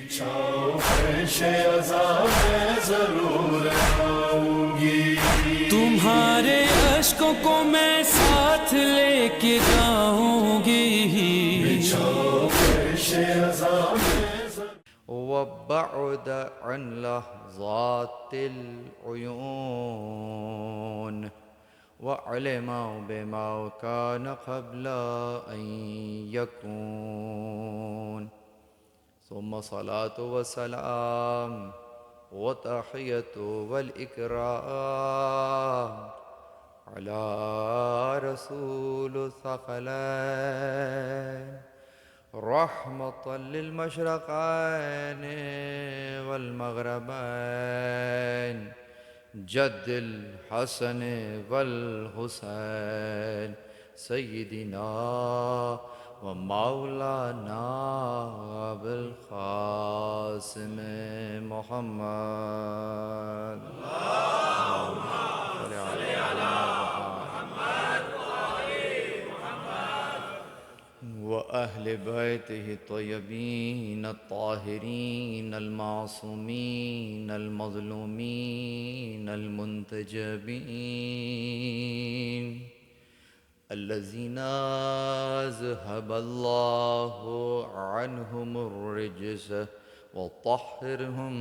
میں ضرور آؤں گی، تمہارے اشکوں کو میں ساتھ لے کے جاؤں گی، فرش عذاب میں وبعد عن لحظات العيون وعلم بما كان قبل أن يكون، ثم صلاة وسلام وتحية والإكرام على رسول الثقلين رحمة للمشرقين والمغربين، جد الحسن والحسين سيدنا ومولانا أبي القاسم محمد وأهل بيته الطيبين الطاهرين المعصومين المظلومين المنتجبين الذين أذهب الله عنهم الرجس وطهرهم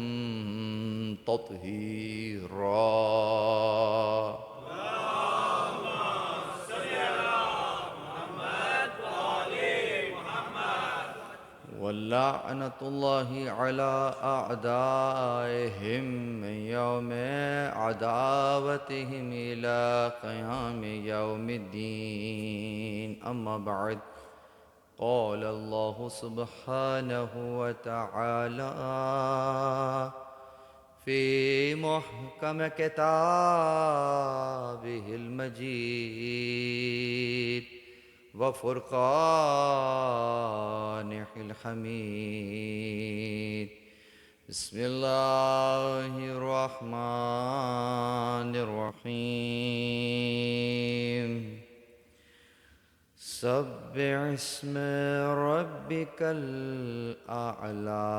تطهيرا. ولعنة الله على أعدائهم من يوم عداوتهم إلى قيام يوم الدين. أما بعد، قال الله سبحانه وتعالى في محكم كتابه المجيد وفرقانه الحميد. بسم الله الرحمن الرحيم. سبح اسم ربك الأعلى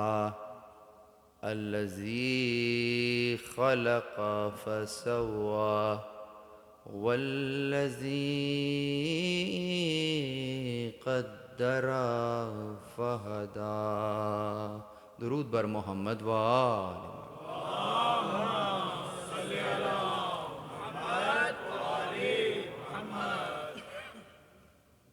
الذي خلق فسوى والذي قدر فهدى. درود بر محمد و آل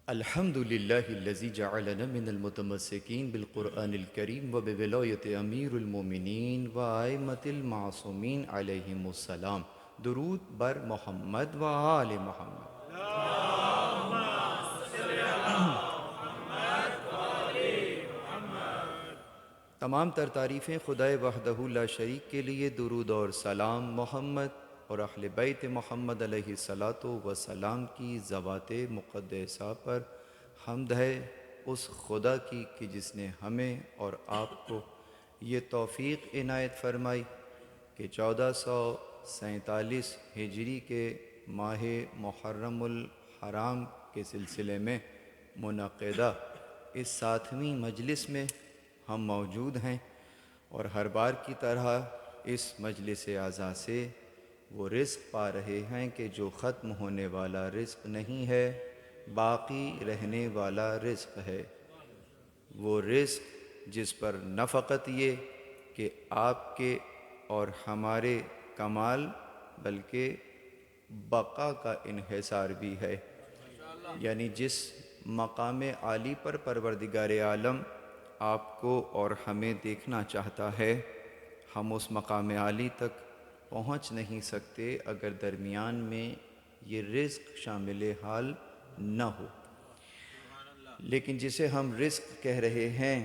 الحمد لله الذي جعلنا من المتمسكين بالقرآن الكريم وبولاية أمير المؤمنين وأئمة المعصومين عليهم السلام. درود بر محمد و آل محمد. تمام تر تعریفیں خدائے وحدہ لا شریک کے لیے. درود اور سلام محمد اور اہل بیت محمد علیہ الصلاۃ والسلام کی ذوات مقدسہ پر. حمد ہے اس خدا کی کہ جس نے ہمیں اور آپ کو یہ توفیق عنایت فرمائی کہ 1447 ہجری کے ماہ محرم الحرام کے سلسلے میں منعقدہ اس 7ویں مجلس میں ہم موجود ہیں، اور ہر بار کی طرح اس مجلس اعزاز سے وہ رزق پا رہے ہیں کہ جو ختم ہونے والا رزق نہیں ہے، باقی رہنے والا رزق ہے. وہ رزق جس پر نہ فقط یہ کہ آپ کے اور ہمارے کمال بلکہ بقا کا انحصار بھی ہے. یعنی جس مقام عالی پر پروردگار عالم آپ کو اور ہمیں دیکھنا چاہتا ہے، ہم اس مقام عالی تک پہنچ نہیں سکتے اگر درمیان میں یہ رزق شامل حال نہ ہو. لیکن جسے ہم رزق کہہ رہے ہیں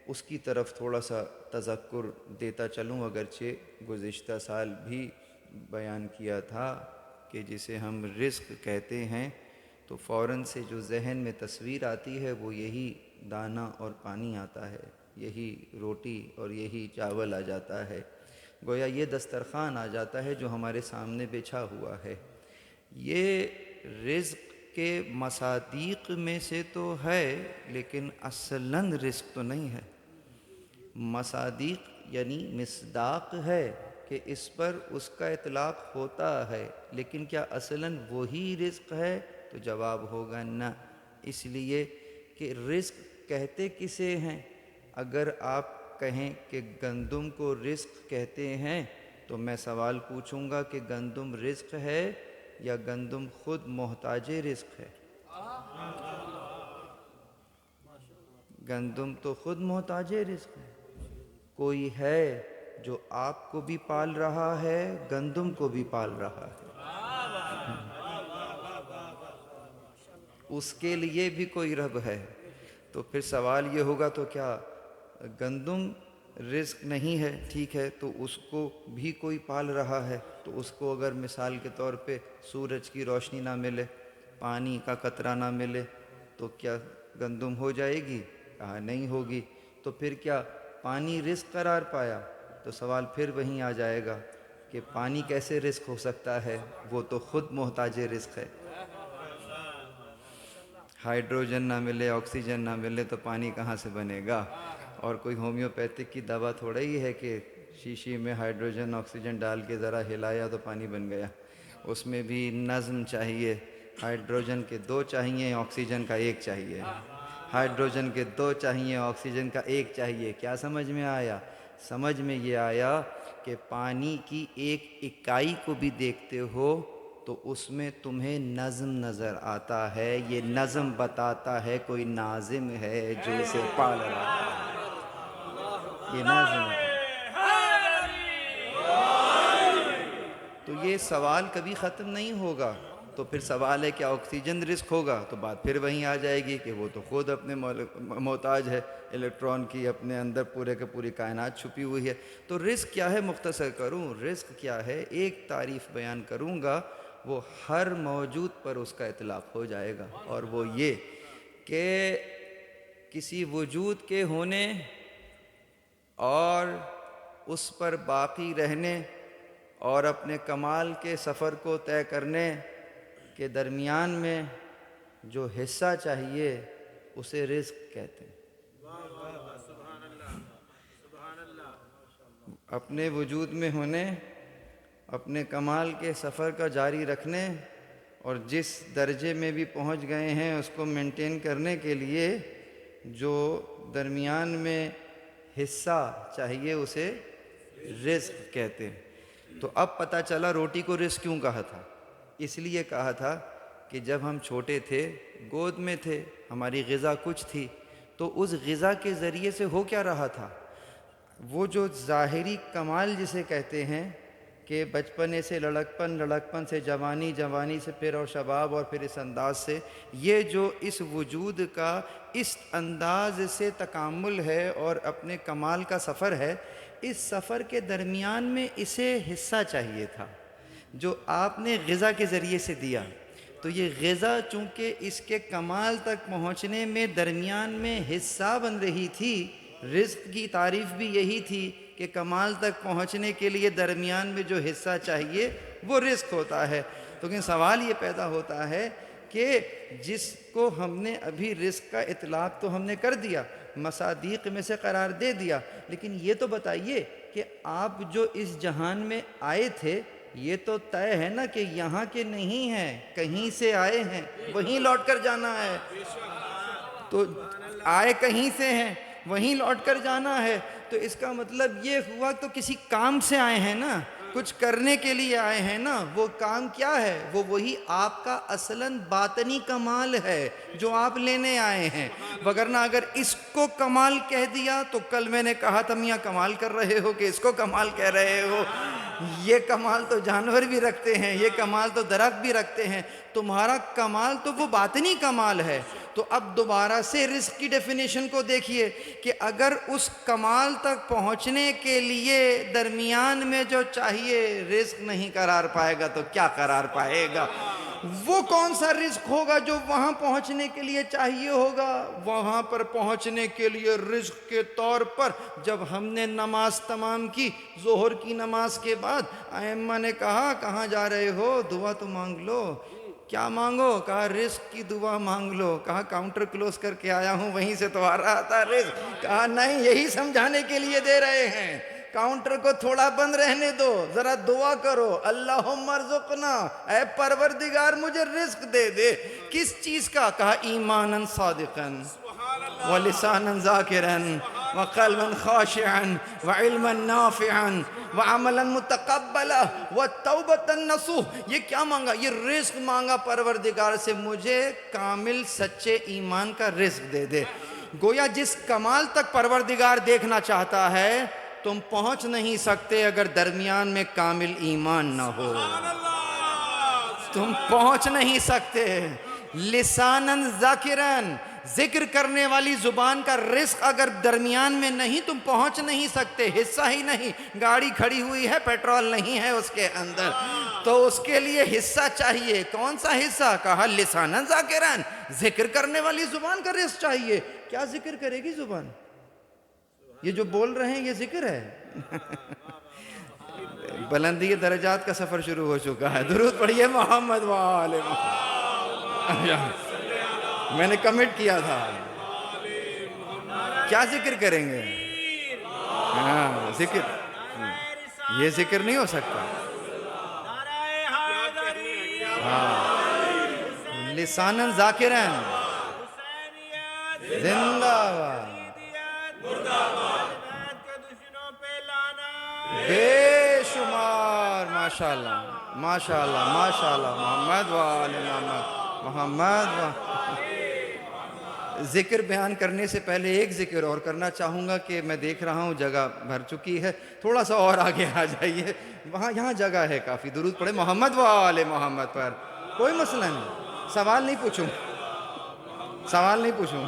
اس کی طرف تھوڑا سا تذکر دیتا چلوں، اگرچہ گزشتہ سال بھی بیان کیا تھا کہ جسے ہم رزق کہتے ہیں تو فوراً سے جو ذہن میں تصویر آتی ہے وہ یہی دانہ اور پانی آتا ہے، یہی روٹی اور یہی چاول آ جاتا ہے، گویا یہ دسترخوان آ جاتا ہے جو ہمارے سامنے بچھا ہوا ہے. یہ رزق کے مصادیق میں سے تو ہے لیکن اصلاً رزق تو نہیں ہے. مصادیق یعنی مصداق ہے کہ اس پر اس کا اطلاق ہوتا ہے، لیکن کیا اصلاً وہی رزق ہے؟ تو جواب ہوگا نہ، اس لیے کہ رزق کہتے کسے ہیں؟ اگر آپ کہیں کہ گندم کو رزق کہتے ہیں تو میں سوال پوچھوں گا کہ گندم رزق ہے یا گندم خود محتاج رزق ہے؟ گندم تو خود محتاج رزق ہے۔ کوئی ہے جو آپ کو بھی پال رہا ہے، گندم کو بھی پال رہا ہے، اس کے لیے بھی کوئی رب ہے۔ تو پھر سوال یہ ہوگا تو کیا گندم رزق نہیں ہے؟ ٹھیک ہے، تو اس کو بھی کوئی پال رہا ہے، تو اس کو اگر مثال کے طور پہ سورج کی روشنی نہ ملے، پانی کا قطرہ نہ ملے، تو کیا گندم ہو جائے گی؟ کہا نہیں ہوگی۔ تو پھر کیا پانی رزق قرار پایا؟ تو سوال پھر وہیں آ جائے گا کہ پانی کیسے رزق ہو سکتا ہے؟ وہ تو خود محتاج رزق ہے۔ ہائیڈروجن نہ ملے، آکسیجن نہ ملے تو پانی کہاں سے بنے گا؟ اور کوئی ہومیوپیتھک کی دوا تھوڑا ہی ہے کہ شیشی میں ہائیڈروجن آکسیجن ڈال کے ذرا ہلایا تو پانی بن گیا۔ اس میں بھی نظم چاہیے، ہائیڈروجن کے 2 چاہیے، آکسیجن کا 1 چاہیے، ہائیڈروجن کے 2 چاہیے، آکسیجن کا 1 چاہیے۔ کیا سمجھ میں آیا؟ سمجھ میں یہ آیا کہ پانی کی ایک اکائی کو بھی دیکھتے ہو تو اس میں تمہیں نظم نظر آتا ہے، یہ نظم بتاتا ہے کوئی ناظم ہے جو اسے پال رہا ہے، یہ ناظم ہے۔ تو یہ سوال کبھی ختم نہیں ہوگا۔ تو پھر سوال ہے کہ آکسیجن رزق ہوگا، تو بات پھر وہیں آ جائے گی کہ وہ تو خود اپنے محتاج ہے، الیکٹران کی اپنے اندر پورے کے پوری کائنات چھپی ہوئی ہے۔ تو رزق کیا ہے مختصر کروں، رزق کیا ہے ایک تعریف بیان کروں گا، وہ ہر موجود پر اس کا اطلاق ہو جائے گا، اور وہ یہ کہ کسی وجود کے ہونے اور اس پر باقی رہنے اور اپنے کمال کے سفر کو طے کرنے کے درمیان میں جو حصہ چاہیے اسے رزق کہتے ہیں۔ اپنے وجود میں ہونے، اپنے کمال کے سفر کا جاری رکھنے اور جس درجے میں بھی پہنچ گئے ہیں اس کو مینٹین کرنے کے لیے جو درمیان میں حصہ چاہیے اسے رزق کہتے ہیں۔ تو اب پتہ چلا روٹی کو رزق کیوں کہا تھا۔ اس لیے کہا تھا کہ جب ہم چھوٹے تھے، گود میں تھے، ہماری غذا کچھ تھی، تو اس غذا کے ذریعے سے ہو کیا رہا تھا؟ وہ جو ظاہری کمال جسے کہتے ہیں کہ بچپنے سے لڑکپن، لڑکپن سے جوانی، جوانی سے پھر اور شباب، اور پھر اس انداز سے، یہ جو اس وجود کا اس انداز سے تکامل ہے اور اپنے کمال کا سفر ہے، اس سفر کے درمیان میں اسے حصہ چاہیے تھا جو آپ نے غذا کے ذریعے سے دیا۔ تو یہ غذا چونکہ اس کے کمال تک پہنچنے میں درمیان میں حصہ بن رہی تھی، رزق کی تعریف بھی یہی تھی کہ کمال تک پہنچنے کے لیے درمیان میں جو حصہ چاہیے وہ رزق ہوتا ہے۔ لیکن سوال یہ پیدا ہوتا ہے کہ جس کو ہم نے ابھی رزق کا اطلاق تو ہم نے کر دیا، مصادیق میں سے قرار دے دیا، لیکن یہ تو بتائیے کہ آپ جو اس جہان میں آئے تھے یہ تو طے ہے نا کہ یہاں کے نہیں ہیں، کہیں سے آئے ہیں، وہیں لوٹ کر جانا ہے۔ تو آئے کہیں سے ہیں، وہیں لوٹ کر جانا ہے، تو اس کا مطلب یہ ہوا تو کسی کام سے آئے ہیں نا، کچھ کرنے کے لیے آئے ہیں نا۔ وہ کام کیا ہے؟ وہ وہی آپ کا اصلاً باطنی کمال ہے جو آپ لینے آئے ہیں۔ وگرنہ اگر اس کو کمال کہہ دیا تو کل میں نے کہا تھا میاں کمال کر رہے ہو کہ اس کو کمال کہہ رہے ہو، یہ کمال تو جانور بھی رکھتے ہیں، یہ کمال تو درخت بھی رکھتے ہیں، تمہارا کمال تو وہ باطنی کمال ہے۔ تو اب دوبارہ سے رزق کی ڈیفینیشن کو دیکھیے کہ اگر اس کمال تک پہنچنے کے لیے درمیان میں جو چاہیے رزق نہیں قرار پائے گا تو کیا قرار پائے گا؟ وہ کون سا رزق ہوگا جو وہاں پہنچنے کے لیے چاہیے ہوگا؟ وہاں پر پہنچنے کے لیے رزق کے طور پر جب ہم نے نماز تمام کی، ظہر کی نماز کے بعد ائمہ نے کہا کہاں جا رہے ہو؟ دعا تو مانگ لو۔ کیا مانگو؟ کہا رزق کی دعا مانگ لو۔ کہا کاؤنٹر کلوز کر کے آیا ہوں، وہیں سے تو آ رہا تھا رزق۔ کہا نہیں، یہی سمجھانے کے لیے دے رہے ہیں، کاؤنٹر کو تھوڑا بند رہنے دو، ذرا دعا کرو، اللہم ارزقنا، اے پروردگار مجھے رزق دے دے۔ کس چیز کا؟ کہا ایمانا صادقا ولسانا ذاکرا وقلبا خاشعا وعلما نافعا وعملا متقبلا وتوبة نصوح۔ یہ کیا مانگا؟ یہ رزق مانگا پروردگار سے، مجھے کامل سچے ایمان کا رزق دے دے۔ گویا جس کمال تک پروردگار دیکھنا چاہتا ہے تم پہنچ نہیں سکتے اگر درمیان میں کامل ایمان نہ ہو، تم پہنچ نہیں سکتے۔ لساناً ذاکراً، ذکر کرنے والی زبان کا رزق اگر درمیان میں نہیں تم پہنچ نہیں سکتے، حصہ ہی نہیں۔ گاڑی کھڑی ہوئی ہے، پیٹرول نہیں ہے اس کے اندر، تو اس کے لیے حصہ چاہیے۔ کون سا حصہ؟ کہا لساناً ذاکراً، ذکر کرنے والی زبان کا رزق چاہیے۔ کیا ذکر کرے گی زبان؟ یہ جو بول رہے ہیں یہ ذکر ہے؟ بلندی درجات کا سفر شروع ہو چکا ہے۔ درود پڑھیے محمد وآل محمد۔ میں نے کمٹ کیا تھا، کیا ذکر کریں گے؟ ہاں ذکر، یہ ذکر نہیں ہو سکتا۔ ہاں لساناً ذاکراً، زندہ باد، بے شمار، ماشاءاللہ ماشاءاللہ ماشاءاللہ، محمد وآل محمد، محمد ذکر بیان کرنے سے پہلے ایک ذکر اور کرنا چاہوں گا کہ میں دیکھ رہا ہوں جگہ بھر چکی ہے، تھوڑا سا اور آگے آ جائیے، وہاں یہاں جگہ ہے کافی۔ درود پڑھے محمد وآل محمد پر۔ کوئی مسئلہ نہیں، سوال نہیں پوچھوں، سوال نہیں پوچھوں،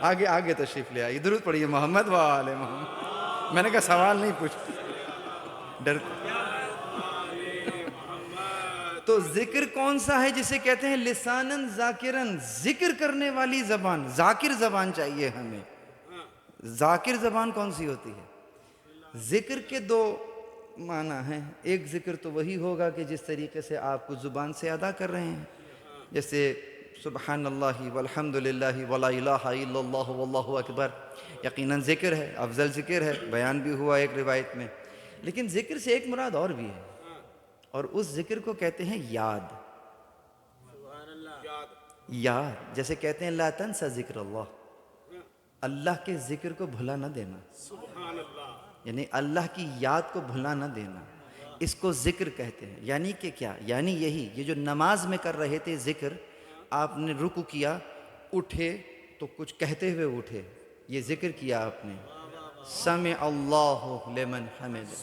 آگے آگے تشریف لے آئیے۔ درود پڑھیے محمد وآل محمد۔ میں نے کہا سوال نہیں پوچھ، ڈر۔ تو ذکر کون سا ہے جسے کہتے ہیں لساناً ذاکراً، ذکر کرنے والی زبان، ذاکر زبان چاہیے ہمیں۔ ذاکر زبان کون سی ہوتی ہے؟ ذکر کے دو معنی ہیں، ایک ذکر تو وہی ہوگا کہ جس طریقے سے آپ کو زبان سے ادا کر رہے ہیں، جیسے سبحان اللہ والحمد للہ ولا الہ الا اللہ واللہ اکبر، یقیناً ذکر ہے، افضل ذکر ہے، بیان بھی ہوا ایک روایت میں۔ لیکن ذکر سے ایک مراد اور بھی ہے، اور اس ذکر کو کہتے ہیں یاد۔ یاد، جیسے کہتے ہیں لا تنسى ذکر اللہ، اللہ کے ذکر کو بھلا نہ دینا، یعنی اللہ کی یاد کو بھلا نہ دینا، اس کو ذکر کہتے ہیں۔ یعنی کہ کیا؟ یعنی یہی، یہ جو نماز میں کر رہے تھے ذکر، آپ نے رکوع کیا، اٹھے تو کچھ کہتے ہوئے اٹھے، یہ ذکر کیا آپ نے، سمع اللہ لمن حمد،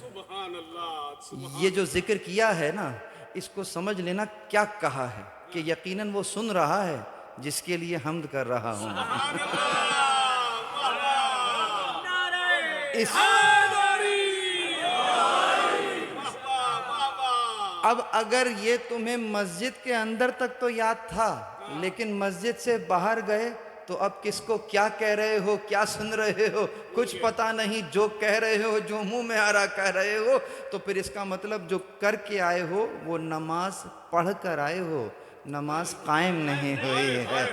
یہ جو ذکر کیا ہے نا، اس کو سمجھ لینا کیا کہا ہے، کہ یقیناً وہ سن رہا ہے جس کے لیے حمد کر رہا ہوں۔ اب اگر یہ تمہیں مسجد کے اندر تک تو یاد تھا، لیکن مسجد سے باہر گئے تو اب کس کو کیا کہہ رہے ہو، کیا سن رہے ہو، کچھ پتہ نہیں، جو کہہ رہے ہو، جو منہ میں آ رہا کہہ رہے ہو، تو پھر اس کا مطلب جو کر کے آئے ہو وہ نماز پڑھ کر آئے ہو، نماز قائم نہیں ہوئی ہے۔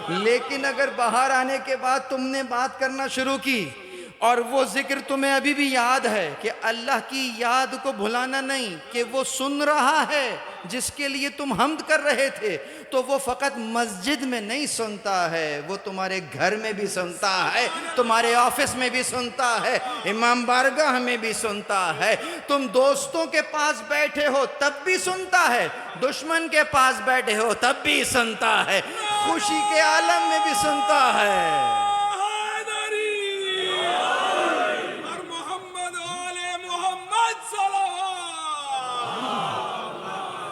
لیکن اگر باہر آنے کے بعد تم نے بات کرنا شروع کی اور وہ ذکر تمہیں ابھی بھی یاد ہے کہ اللہ کی یاد کو بھلانا نہیں، کہ وہ سن رہا ہے جس کے لیے تم حمد کر رہے تھے، تو وہ فقط مسجد میں نہیں سنتا ہے، وہ تمہارے گھر میں بھی سنتا ہے، تمہارے آفس میں بھی سنتا ہے، امام بارگاہ میں بھی سنتا ہے، تم دوستوں کے پاس بیٹھے ہو تب بھی سنتا ہے، دشمن کے پاس بیٹھے ہو تب بھی سنتا ہے، خوشی کے عالم میں بھی سنتا ہے۔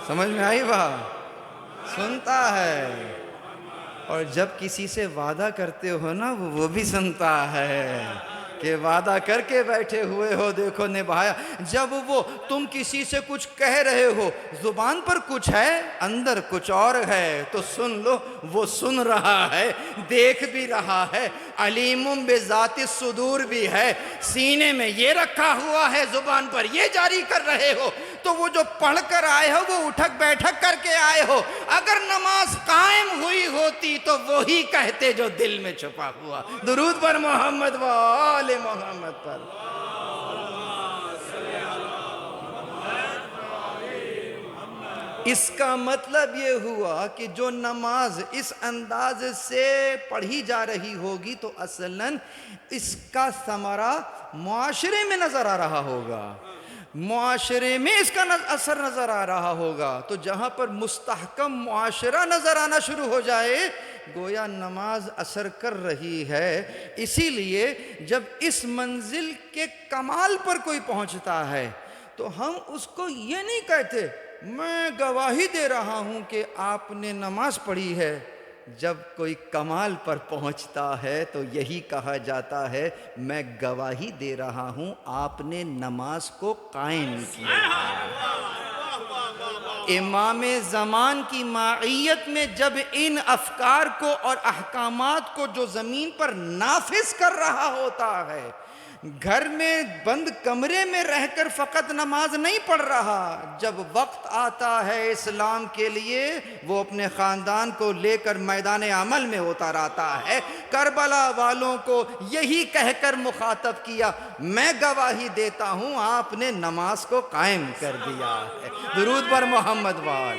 سمجھ میں آئی بات؟ سنتا ہے۔ اور جب کسی سے وعدہ کرتے ہو نا وہ بھی سنتا ہے، کہ وعدہ کر کے بیٹھے ہوئے ہو، دیکھو نبھایا۔ جب وہ تم کسی سے کچھ کہہ رہے ہو، زبان پر کچھ ہے اندر کچھ اور ہے، تو سن لو وہ سن رہا ہے، دیکھ بھی رہا ہے، علیم بذات الصدور بھی ہے، سینے میں یہ رکھا ہوا ہے، زبان پر یہ جاری کر رہے ہو، تو وہ جو پڑھ کر آئے ہو وہ اٹھک بیٹھک کر کے آئے ہو. اگر نماز قائم ہوئی ہوتی تو وہی کہتے جو دل میں چھپا ہوا. درود پر محمد و آل محمد پر. اس کا مطلب یہ ہوا کہ جو نماز اس انداز سے پڑھی جا رہی ہوگی تو اصلاً اس کا ثمرہ معاشرے میں نظر آ رہا ہوگا, معاشرے میں اس کا اثر نظر آ رہا ہوگا. تو جہاں پر مستحکم معاشرہ نظر آنا شروع ہو جائے گویا نماز اثر کر رہی ہے. اسی لیے جب اس منزل کے کمال پر کوئی پہنچتا ہے تو ہم اس کو یہ نہیں کہتے میں گواہی دے رہا ہوں کہ آپ نے نماز پڑھی ہے. جب کوئی کمال پر پہنچتا ہے تو یہی کہا جاتا ہے میں گواہی دے رہا ہوں آپ نے نماز کو قائم کیا. امام زمان کی معیت میں جب ان افکار کو اور احکامات کو جو زمین پر نافذ کر رہا ہوتا ہے, گھر میں بند کمرے میں رہ کر فقط نماز نہیں پڑھ رہا, جب وقت آتا ہے اسلام کے لیے وہ اپنے خاندان کو لے کر میدان عمل میں اتر آتا ہے. کربلا والوں کو یہی کہہ کر مخاطب کیا میں گواہی دیتا ہوں آپ نے نماز کو قائم کر دیا ہے. درود پر محمد وال.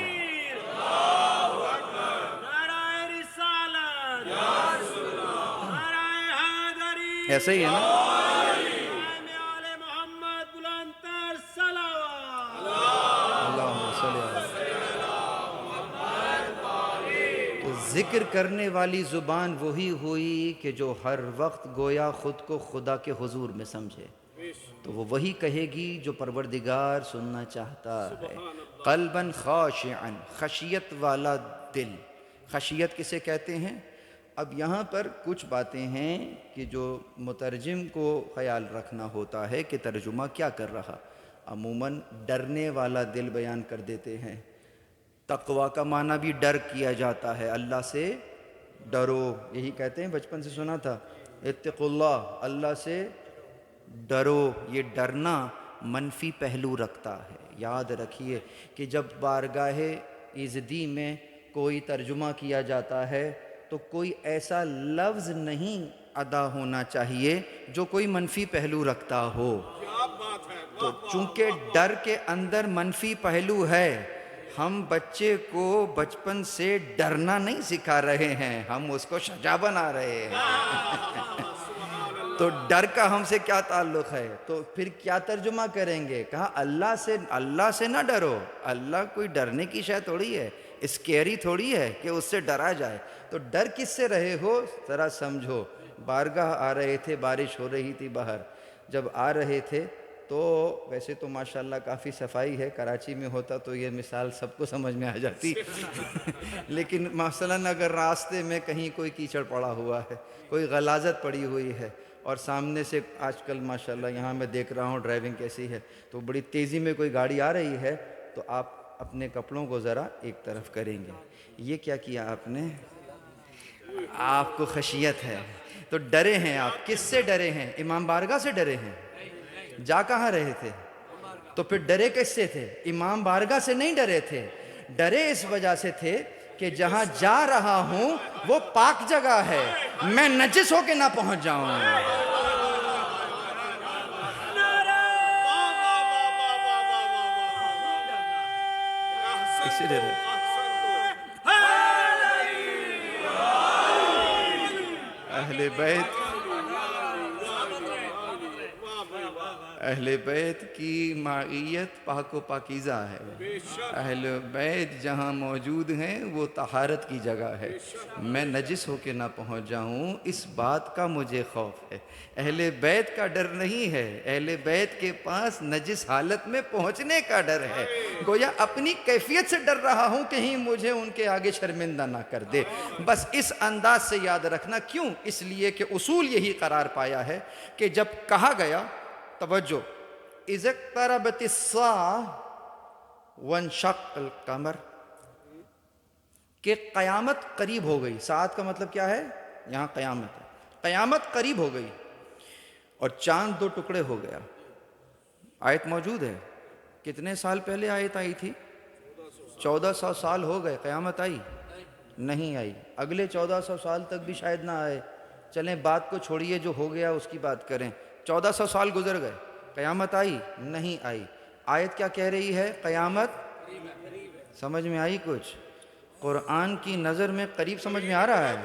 ایسے ہی ہے نا. تو ذکر کرنے والی زبان وہی ہوئی کہ جو ہر وقت گویا خود کو خدا کے حضور میں سمجھے, تو وہ وہی کہے گی جو پروردگار سننا چاہتا ہے. قلباً خاشعاً, خشیت والا دل. خشیت کسے کہتے ہیں؟ اب یہاں پر کچھ باتیں ہیں کہ جو مترجم کو خیال رکھنا ہوتا ہے کہ ترجمہ کیا کر رہا. عموماً ڈرنے والا دل بیان کر دیتے ہیں. تقویٰ کا معنی بھی ڈر کیا جاتا ہے, اللہ سے ڈرو, یہی کہتے ہیں, بچپن سے سنا تھا اتقوا اللہ, اللہ سے ڈرو. یہ ڈرنا منفی پہلو رکھتا ہے. یاد رکھیے کہ جب بارگاہ عزدی میں کوئی ترجمہ کیا جاتا ہے تو کوئی ایسا لفظ نہیں ادا ہونا چاہیے جو کوئی منفی پہلو رکھتا ہو. تو چونکہ ڈر کے اندر منفی پہلو ہے, ہم بچے کو بچپن سے ڈرنا نہیں سکھا رہے ہیں, ہم اس کو شجاع بنا رہے ہیں. تو ڈر کا ہم سے کیا تعلق ہے؟ تو پھر کیا ترجمہ کریں گے؟ کہا اللہ سے نہ ڈرو. اللہ کوئی ڈرنے کی شے تھوڑی ہے, اسکیری تھوڑی ہے کہ اس سے ڈرا جائے. تو ڈر کس سے رہے ہو ذرا سمجھو. بارگاہ آ رہے تھے, بارش ہو رہی تھی باہر, جب آ رہے تھے تو ویسے تو ماشاءاللہ کافی صفائی ہے, کراچی میں ہوتا تو یہ مثال سب کو سمجھ میں آ جاتی. لیکن مثلاً اگر راستے میں کہیں کوئی کیچڑ پڑا ہوا ہے, کوئی غلاظت پڑی ہوئی ہے, اور سامنے سے آج کل ماشاءاللہ یہاں میں دیکھ رہا ہوں ڈرائیونگ کیسی ہے, تو بڑی تیزی میں کوئی گاڑی آ رہی ہے, تو آپ اپنے کپڑوں کو ذرا ایک طرف کریں گے. یہ کیا کیا آپ نے؟ آپ کو خشیت ہے تو ڈرے ہیں. آپ کس سے ڈرے ہیں؟ امام بارگاہ سے ڈرے ہیں. جا کہاں رہے تھے؟ تو پھر ڈرے کس سے تھے؟ امام بارگاہ سے نہیں ڈرے تھے. ڈرے اس وجہ سے تھے کہ جہاں جا رہا ہوں وہ پاک جگہ ہے, میں نجس ہو کے نہ پہنچ جاؤں. اسی ڈرے. اہل بیت کی معیت پاک و پاکیزہ ہے. اہل بیت جہاں موجود ہیں وہ طہارت کی جگہ ہے. میں نجس ہو کے نہ پہنچ جاؤں اس بات کا مجھے خوف ہے. اہل بیت کا ڈر نہیں ہے, اہل بیت کے پاس نجس حالت میں پہنچنے کا ڈر ہے. گویا اپنی کیفیت سے ڈر رہا ہوں کہیں مجھے ان کے آگے شرمندہ نہ کر دے. بس اس انداز سے یاد رکھنا. کیوں؟ اس لیے کہ اصول یہی قرار پایا ہے کہ جب کہا گیا, توجہ, اذا اقتربت الساعة وانشق القمر, کہ قیامت قریب ہو گئی. ساعت کا مطلب کیا ہے؟ یہاں قیامت ہے. قیامت قریب ہو گئی اور چاند دو ٹکڑے ہو گیا. آیت موجود ہے کتنے سال پہلے آیت آئی تھی؟ 1400 سال ہو گئے، قیامت آئی؟ نہیں آئی۔ اگلے 1400 سال تک بھی شاید نہ آئے۔ چلیں بات کو چھوڑیے، جو ہو گیا اس کی بات کریں۔ 1400 سال گزر گئے، قیامت آئی؟ نہیں آئی۔ آیت کیا کہہ رہی ہے؟ قیامت سمجھ میں آئی کچھ؟ قرآن کی نظر میں قریب سمجھ میں آ رہا ہے؟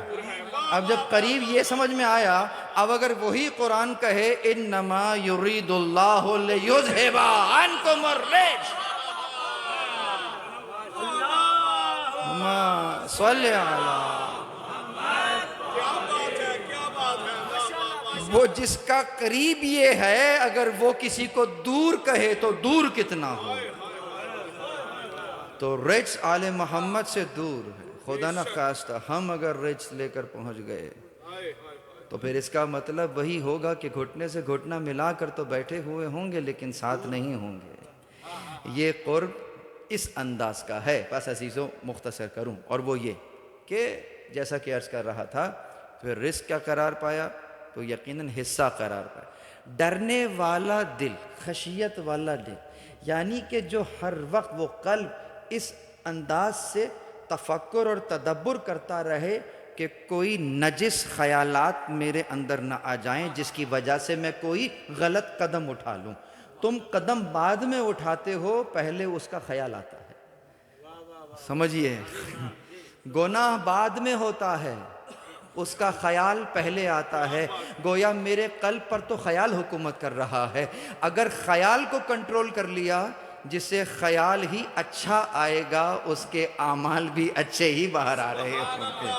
اب جب قریب یہ سمجھ میں آیا، اب اگر وہی قرآن کہے انما یرید اللہ لیذھب عنکم الرجس، اللہم صلی علی، وہ جس کا قریب یہ ہے، اگر وہ کسی کو دور کہے تو دور کتنا ہو۔ تو رجس آل محمد سے دور ہے، خدا نہ خواستہ ہم اگر رجس لے کر پہنچ گئے تو پھر اس کا مطلب وہی ہوگا کہ گھٹنے سے گھٹنا ملا کر تو بیٹھے ہوئے ہوں گے لیکن ساتھ نہیں ہوں گے۔ یہ قرب اس انداز کا ہے۔ بس عزیزوں مختصر کروں، اور وہ یہ کہ جیسا کہ عرض کر رہا تھا، پھر رزق کیا قرار پایا؟ تو یقیناً حصہ قرار پایا۔ ڈرنے والا دل، خشیت والا دل، یعنی کہ جو ہر وقت وہ قلب اس انداز سے تفکر اور تدبر کرتا رہے کہ کوئی نجس خیالات میرے اندر نہ آ جائیں جس کی وجہ سے میں کوئی غلط قدم اٹھا لوں۔ تم قدم بعد میں اٹھاتے ہو، پہلے اس کا خیال آتا ہے۔ سمجھیے، گناہ بعد میں ہوتا ہے، اس کا خیال پہلے آتا ہے۔ گویا میرے قلب پر تو خیال حکومت کر رہا ہے، اگر خیال کو کنٹرول کر لیا، جس سے خیال ہی اچھا آئے گا، اس کے اعمال بھی اچھے ہی باہر آ رہے ہوں گے۔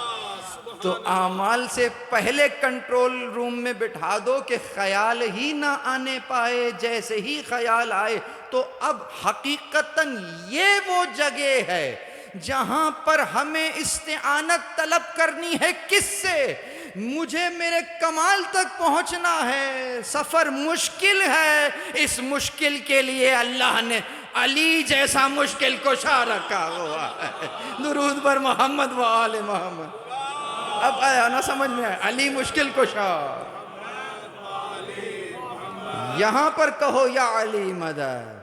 تو اعمال سے پہلے کنٹرول روم میں بٹھا دو کہ خیال ہی نہ آنے پائے، جیسے ہی خیال آئے تو اب حقیقتاً یہ وہ جگہ ہے جہاں پر ہمیں استعانت طلب کرنی ہے۔ کس سے؟ مجھے میرے کمال تک پہنچنا ہے، سفر مشکل ہے، اس مشکل کے لیے اللہ نے علی جیسا مشکل کشا رکھا ہوا ہے۔ درود پر محمد و آل محمد۔ اب آیا نا سمجھ میں آیا؟ علی مشکل کشا۔ یہاں پر کہو یا علی مدد۔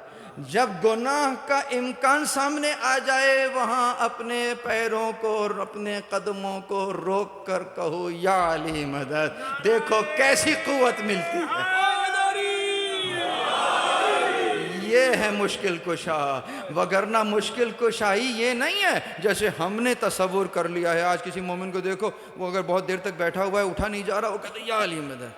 جب گناہ کا امکان سامنے آ جائے، وہاں اپنے پیروں کو اور اپنے قدموں کو روک کر کہو یا علی مدد۔ دیکھو کیسی قوت ملتی ہے۔ یہ ہے مشکل کشا، وگرنہ مشکل کشائی یہ نہیں ہے جیسے ہم نے تصور کر لیا ہے۔ آج کسی مومن کو دیکھو، وہ اگر بہت دیر تک بیٹھا ہوا ہے، اٹھا نہیں جا رہا، وہ کہتے ہیں یا علی مدد۔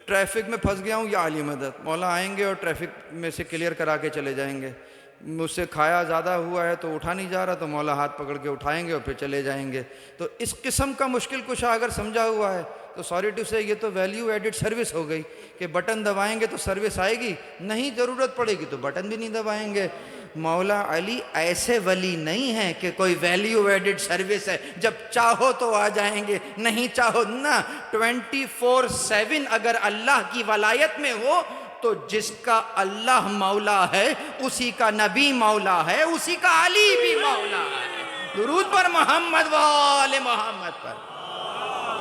ٹریفک میں پھنس گیا ہوں، یا علی مدد۔ مولا آئیں گے اور ٹریفک میں سے کلیئر کرا کے چلے جائیں گے۔ مجھ سے کھایا زیادہ ہوا ہے تو اٹھا نہیں جا رہا، تو مولا ہاتھ پکڑ کے اٹھائیں گے اور پھر چلے جائیں گے۔ تو اس قسم کا مشکل کشا اگر سمجھا ہوا ہے تو سوری ٹو سے یہ تو ویلیو ایڈڈ سروس ہو گئی کہ بٹن دبائیں گے تو سروس آئے گی، نہیں ضرورت پڑے گی تو بٹن بھی نہیں دبائیں گے۔ مولا علی ایسے ولی نہیں ہیں کہ کوئی ویلیو ایڈڈ سروس ہے، جب چاہو تو آ جائیں گے، نہیں چاہو نہ۔ 24/7 اگر اللہ کی ولایت میں ہو تو جس کا اللہ مولا ہے اسی کا نبی مولا ہے، اسی کا علی بھی مولا ہے۔ درود پر محمد و آل محمد پر۔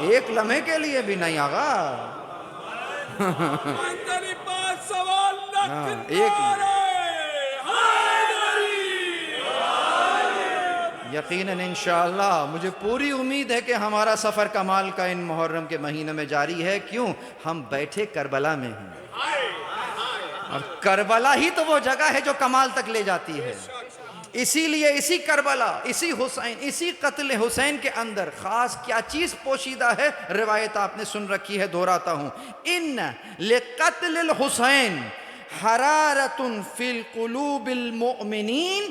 ایک لمحے کے لیے بھی نہیں آگا، ایک یقیناً انشاءاللہ مجھے پوری امید ہے کہ ہمارا سفر کمال کا ان محرم کے مہینے میں جاری ہے۔ کیوں؟ ہم بیٹھے کربلا میں ہیں، اور کربلا ہی تو وہ جگہ ہے جو کمال تک لے جاتی ہے۔ اسی لیے اسی کربلا، اسی حسین، اسی قتل حسین کے اندر خاص کیا چیز پوشیدہ ہے، روایت آپ نے سن رکھی ہے، دہراتا ہوں۔ ان لقتل الحسین حرارت فی القلوب المؤمنین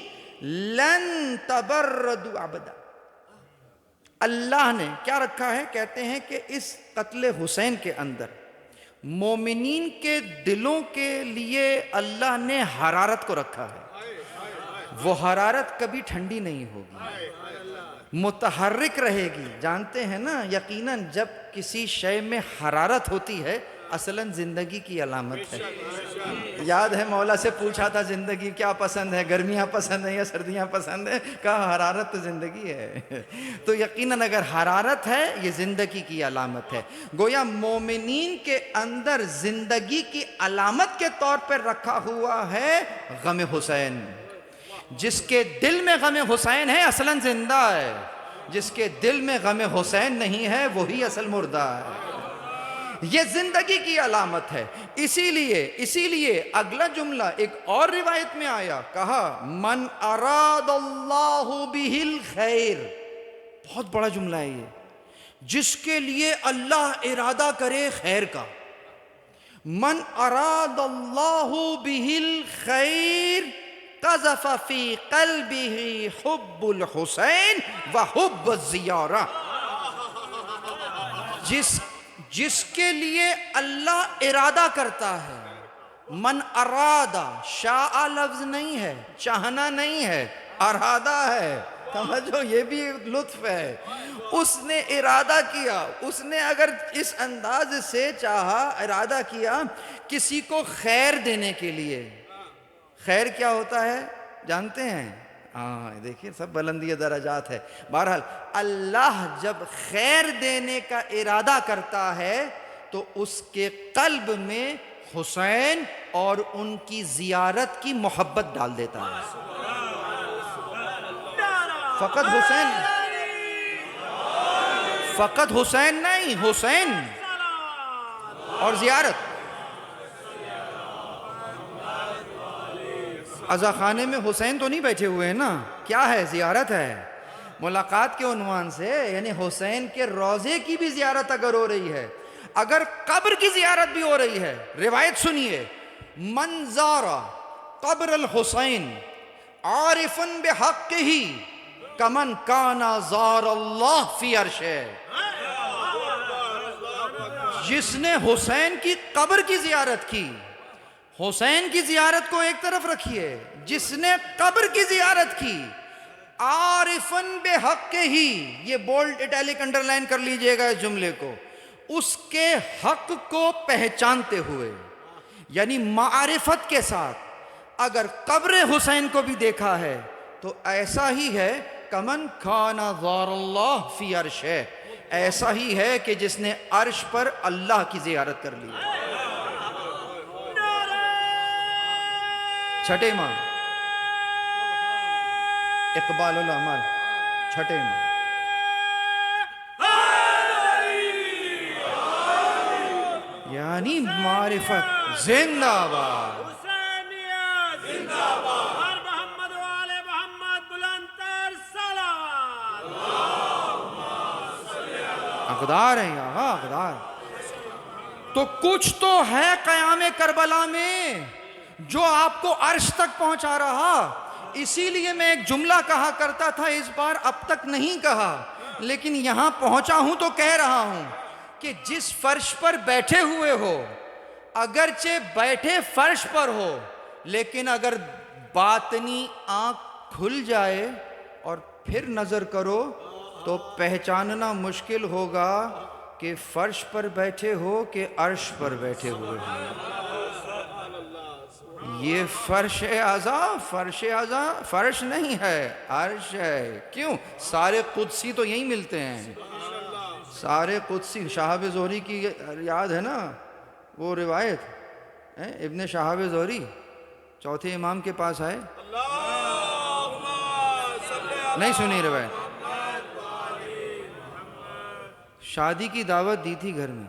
لن تبردوا ابدا۔ اللہ نے کیا رکھا ہے؟ کہتے ہیں کہ اس قتل حسین کے اندر مومنین کے دلوں کے لیے اللہ نے حرارت کو رکھا ہے۔ وہ حرارت کبھی ٹھنڈی نہیں ہوگی، متحرک رہے گی۔ جانتے ہیں نا، یقیناً جب کسی شے میں حرارت ہوتی ہے، اصلاً زندگی کی علامت ہے۔ یاد ہے مولا سے پوچھا تھا زندگی کیا پسند ہے، گرمیاں پسند ہیں یا سردیاں پسند ہیں؟ کہا حرارت تو زندگی ہے۔ تو یقیناً اگر حرارت ہے یہ زندگی کی علامت ہے۔ گویا مومنین کے اندر زندگی کی علامت کے طور پر رکھا ہوا ہے غم حسین۔ جس کے دل میں غم حسین ہے اصلاً زندہ ہے، جس کے دل میں غم حسین نہیں ہے وہی اصل مردہ ہے۔ یہ زندگی کی علامت ہے۔ اسی لیے اگلا جملہ ایک اور روایت میں آیا، کہا من اراد اللہ بہ الخیر، بہت بڑا جملہ ہے یہ، جس کے لیے اللہ ارادہ کرے خیر کا، من اراد اللہ بہ الخیر قذف فی قلبہ حب الحسین وحب الزیارہ، جس کے لیے اللہ ارادہ کرتا ہے، من ارادہ، شاء لفظ نہیں ہے، چاہنا نہیں ہے، ارادہ ہے، سمجھو یہ بھی لطف ہے۔ اس نے ارادہ کیا، اس نے اگر اس انداز سے چاہا، ارادہ کیا کسی کو خیر دینے کے لیے۔ خیر کیا ہوتا ہے جانتے ہیں؟ ہاں دیکھیے سب بلندی درجات ہے۔ بہرحال اللہ جب خیر دینے کا ارادہ کرتا ہے تو اس کے قلب میں حسین اور ان کی زیارت کی محبت ڈال دیتا ہے۔ فقط حسین نہیں، حسین اور زیارت۔ عزا خانے میں حسین تو نہیں بیٹھے ہوئے ہیں نا، کیا ہے؟ زیارت ہے۔ ملاقات کے عنوان سے یعنی حسین کے روضے کی بھی زیارت اگر ہو رہی ہے، اگر قبر کی زیارت بھی ہو رہی ہے، روایت سنیے، من زار قبر الحسین عارفا بحقہ کمن کانا زار اللہ فی عرشہ، جس نے حسین کی قبر کی زیارت کی، حسین کی زیارت کو ایک طرف رکھیے، جس نے قبر کی زیارت کی، عارفاً بحق ہی، یہ بولڈ اٹیلک انڈرلائن کر لیجئے گا اس جملے کو، اس کے حق کو پہچانتے ہوئے، یعنی معرفت کے ساتھ اگر قبر حسین کو بھی دیکھا ہے تو ایسا ہی ہے کمن کھانا زار اللہ فی عرشہ، ایسا ہی ہے کہ جس نے عرش پر اللہ کی زیارت کر لی۔ چھٹے امام اقبال الاعمال، چھٹے امام، یعنی معرفت زندہ باد، اقدار ہیں یہاں اقدار۔ تو کچھ تو ہے قیام کربلا میں جو آپ کو عرش تک پہنچا رہا۔ اسی لیے میں ایک جملہ کہا کرتا تھا، اس بار اب تک نہیں کہا لیکن یہاں پہنچا ہوں تو کہہ رہا ہوں کہ جس فرش پر بیٹھے ہوئے ہو، اگرچہ بیٹھے فرش پر ہو لیکن اگر باطنی آنکھ کھل جائے اور پھر نظر کرو تو پہچاننا مشکل ہوگا کہ فرش پر بیٹھے ہو کہ عرش پر بیٹھے ہوئے ہو۔ یہ فرش اعظم فرش نہیں ہے، عرش ہے۔ کیوں؟ سارے قدسی تو یہیں ملتے ہیں، سارے قدسی۔ شہاب زہری کی یاد ہے نا وہ روایت، ابن شہاب زہری چوتھے امام کے پاس آئے، نہیں سنی روایت؟ شادی کی دعوت دی تھی گھر میں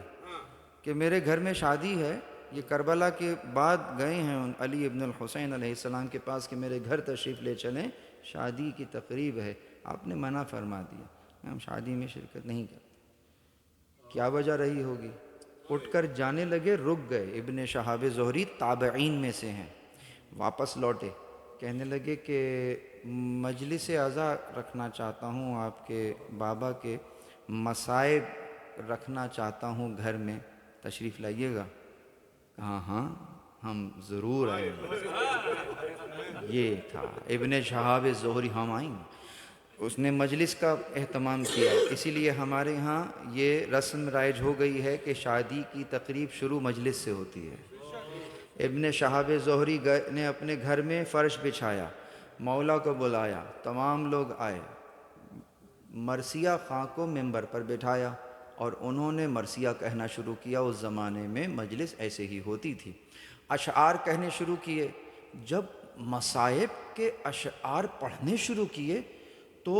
کہ میرے گھر میں شادی ہے، یہ کربلا کے بعد گئے ہیں علی ابن الحسین علیہ السلام کے پاس کہ میرے گھر تشریف لے چلیں، شادی کی تقریب ہے۔ آپ نے منع فرما دیا، ہم شادی میں شرکت نہیں کرتے۔ کیا وجہ رہی ہوگی؟ اٹھ کر جانے لگے، رک گئے۔ ابن شہاب زہری تابعین میں سے ہیں، واپس لوٹے، کہنے لگے کہ مجلس عزا رکھنا چاہتا ہوں، آپ کے بابا کے مصائب رکھنا چاہتا ہوں گھر میں، تشریف لائیے گا۔ ہاں ہاں ہم ضرور آئیں گے۔ یہ تھا ابن شہاب زہری، ہم آئیں گے۔ اس نے مجلس کا اہتمام کیا، اسی لیے ہمارے ہاں یہ رسم رائج ہو گئی ہے کہ شادی کی تقریب شروع مجلس سے ہوتی ہے۔ ابن شہاب زہری نے اپنے گھر میں فرش بچھایا، مولا کو بلایا، تمام لوگ آئے، مرثیہ خاں کو ممبر پر بٹھایا اور انہوں نے مرثیہ کہنا شروع کیا۔ اس زمانے میں مجلس ایسے ہی ہوتی تھی۔ اشعار کہنے شروع کیے۔ جب مصائب کے اشعار پڑھنے شروع کیے تو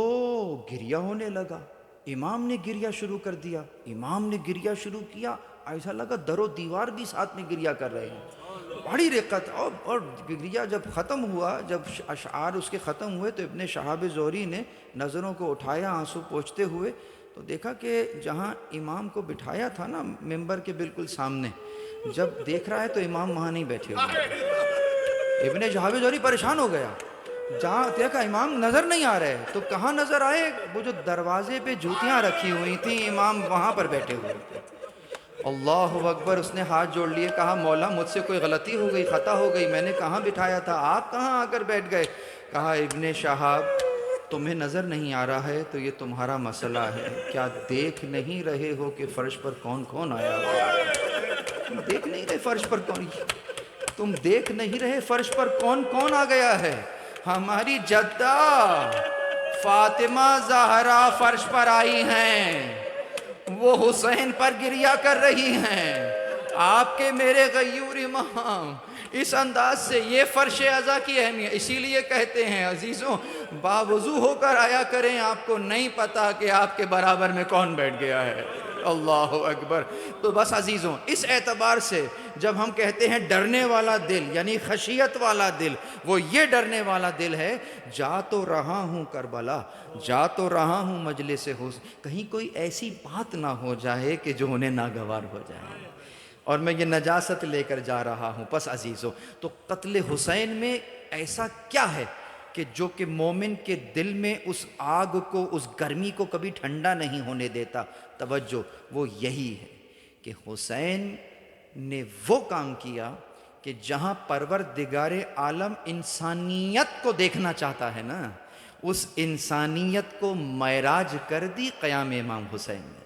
گریہ ہونے لگا۔ امام نے گریہ شروع کر دیا، امام نے گریہ شروع کیا، ایسا لگا در و دیوار بھی ساتھ میں گریہ کر رہے ہیں، بڑی رقت۔ اور گریہ جب ختم ہوا، جب اشعار اس کے ختم ہوئے تو ابن شہاب زہری نے نظروں کو اٹھایا آنسو پوچھتے ہوئے، تو دیکھا کہ جہاں امام کو بٹھایا تھا نا ممبر کے بالکل سامنے، جب دیکھ رہا ہے تو امام وہاں نہیں بیٹھے ہوئے۔ ابن شہاب زہری پریشان ہو گیا، جہاں دیکھا امام نظر نہیں آ رہے، تو کہاں نظر آئے؟ وہ جو دروازے پہ جوتیاں رکھی ہوئی تھیں، امام وہاں پر بیٹھے ہوئے تھے۔ اللہ اکبر، اس نے ہاتھ جوڑ لیے، کہا مولا مجھ سے کوئی غلطی ہو گئی، خطا ہو گئی، میں نے کہاں بٹھایا تھا، آپ کہاں آ کر بیٹھ گئے؟ کہا ابن شہاب تمہیں نظر نہیں آ رہا ہے تو یہ تمہارا مسئلہ ہے، کیا دیکھ نہیں رہے ہو کہ فرش پر کون کون آیا ہوا ہے؟ تم دیکھ نہیں رہے فرش پر کون، تم دیکھ نہیں رہے فرش پر کون کون آ گیا ہے؟ ہماری جدہ فاطمہ زہرا فرش پر آئی ہیں، وہ حسین پر گریہ کر رہی ہیں۔ آپ کے میرے غیور امام اس انداز سے، یہ فرش ازا کی اہمیت، اسی لیے کہتے ہیں عزیزوں باوضو ہو کر آیا کریں، آپ کو نہیں پتا کہ آپ کے برابر میں کون بیٹھ گیا ہے۔ اللہ اکبر۔ تو بس عزیزوں اس اعتبار سے جب ہم کہتے ہیں ڈرنے والا دل یعنی خشیت والا دل، وہ یہ ڈرنے والا دل ہے، جا تو رہا ہوں کربلا، جا تو رہا ہوں مجلس حسن، کہیں کوئی ایسی بات نہ ہو جائے کہ جو انہیں ناگوار ہو جائے، اور میں یہ نجاست لے کر جا رہا ہوں۔ پس عزیزوں تو قتل حسین میں ایسا کیا ہے کہ جو کہ مومن کے دل میں اس آگ کو، اس گرمی کو کبھی ٹھنڈا نہیں ہونے دیتا؟ توجہ، وہ یہی ہے کہ حسین نے وہ کام کیا کہ جہاں پروردگار عالم انسانیت کو دیکھنا چاہتا ہے نا، اس انسانیت کو معراج کر دی قیام امام حسین نے۔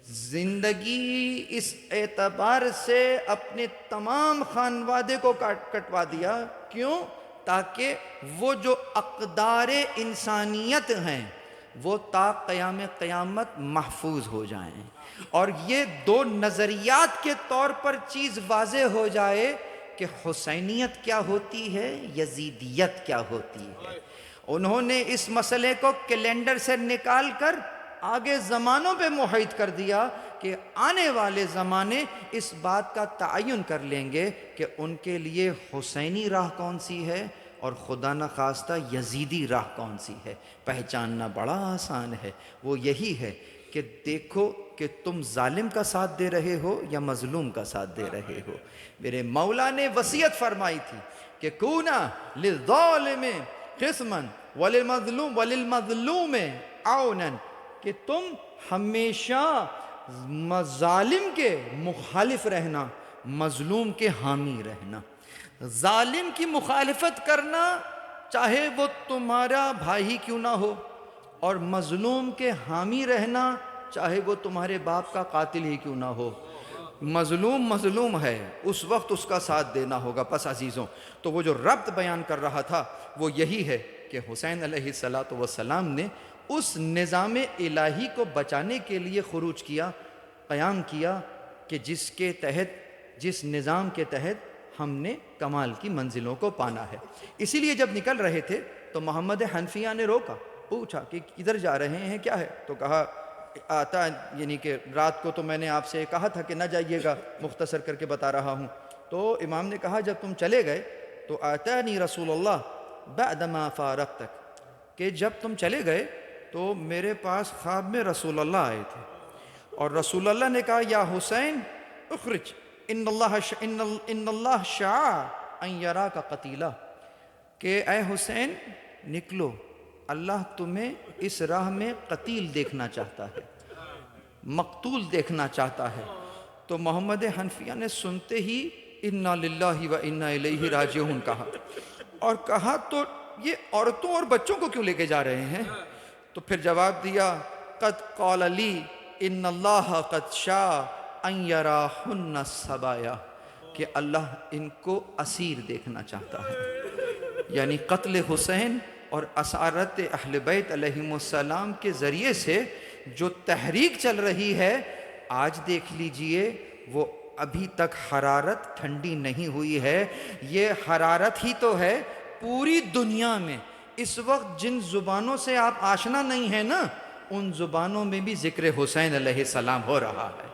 زندگی اس اعتبار سے اپنے تمام خانوادے کو کٹوا دیا، کیوں؟ تاکہ وہ جو اقدار انسانیت ہیں وہ تا قیام قیامت محفوظ ہو جائیں، اور یہ دو نظریات کے طور پر چیز واضح ہو جائے کہ حسینیت کیا ہوتی ہے، یزیدیت کیا ہوتی ہے۔ انہوں نے اس مسئلے کو کیلنڈر سے نکال کر آگے زمانوں پہ محیط کر دیا کہ آنے والے زمانے اس بات کا تعین کر لیں گے کہ ان کے لیے حسینی راہ کون سی ہے اور خدا نخواستہ یزیدی راہ کون سی ہے۔ پہچاننا بڑا آسان ہے، وہ یہی ہے کہ دیکھو کہ تم ظالم کا ساتھ دے رہے ہو یا مظلوم کا ساتھ دے رہے ہو۔ میرے مولا نے وصیت فرمائی تھی کہ کونا للظالم قسما وللمظلوم عونا، کہ تم ہمیشہ ظالم کے مخالف رہنا، مظلوم کے حامی رہنا۔ ظالم کی مخالفت کرنا چاہے وہ تمہارا بھائی کیوں نہ ہو، اور مظلوم کے حامی رہنا چاہے وہ تمہارے باپ کا قاتل ہی کیوں نہ ہو۔ مظلوم مظلوم ہے، اس وقت اس کا ساتھ دینا ہوگا۔ پس عزیزوں تو وہ جو ربط بیان کر رہا تھا وہ یہی ہے کہ حسین علیہ السلام نے اس نظام الہی کو بچانے کے لیے خروج کیا، قیام کیا، کہ جس کے تحت، جس نظام کے تحت ہم نے کمال کی منزلوں کو پانا ہے۔ اسی لیے جب نکل رہے تھے تو محمد حنفیہ نے روکا، پوچھا کہ ادھر جا رہے ہیں، کیا ہے؟ تو کہا آتا، یعنی کہ رات کو تو میں نے آپ سے کہا تھا کہ نہ جائیے گا، مختصر کر کے بتا رہا ہوں۔ تو امام نے کہا جب تم چلے گئے تو آتانی رسول اللہ بعدما فارقتک، کہ جب تم چلے گئے تو میرے پاس خواب میں رسول اللہ آئے تھے، اور رسول اللہ نے کہا یا حسین اخرج ان اللہ شاء ان یراک قتیلا، کہ اے حسین نکلو، اللہ تمہیں اس راہ میں قتیل دیکھنا چاہتا ہے، مقتول دیکھنا چاہتا ہے۔ تو محمد حنفیہ نے سنتے ہی انا للہ و انا الیہ راجعون کہا، اور کہا تو یہ عورتوں اور بچوں کو کیوں لے کے جا رہے ہیں؟ تو پھر جواب دیا قد قال لی ان اللہ قد شاء ان یراہن السبایا، کہ اللہ ان کو اسیر دیکھنا چاہتا ہے، یعنی قتل حسین اور اسارت اہل بیت علیہم السلام کے ذریعے سے جو تحریک چل رہی ہے، آج دیکھ لیجئے وہ ابھی تک حرارت ٹھنڈی نہیں ہوئی ہے۔ یہ حرارت ہی تو ہے پوری دنیا میں۔ اس وقت جن زبانوں سے آپ آشنا نہیں ہیں نا، ان زبانوں میں بھی ذکر حسین علیہ السلام ہو رہا ہے۔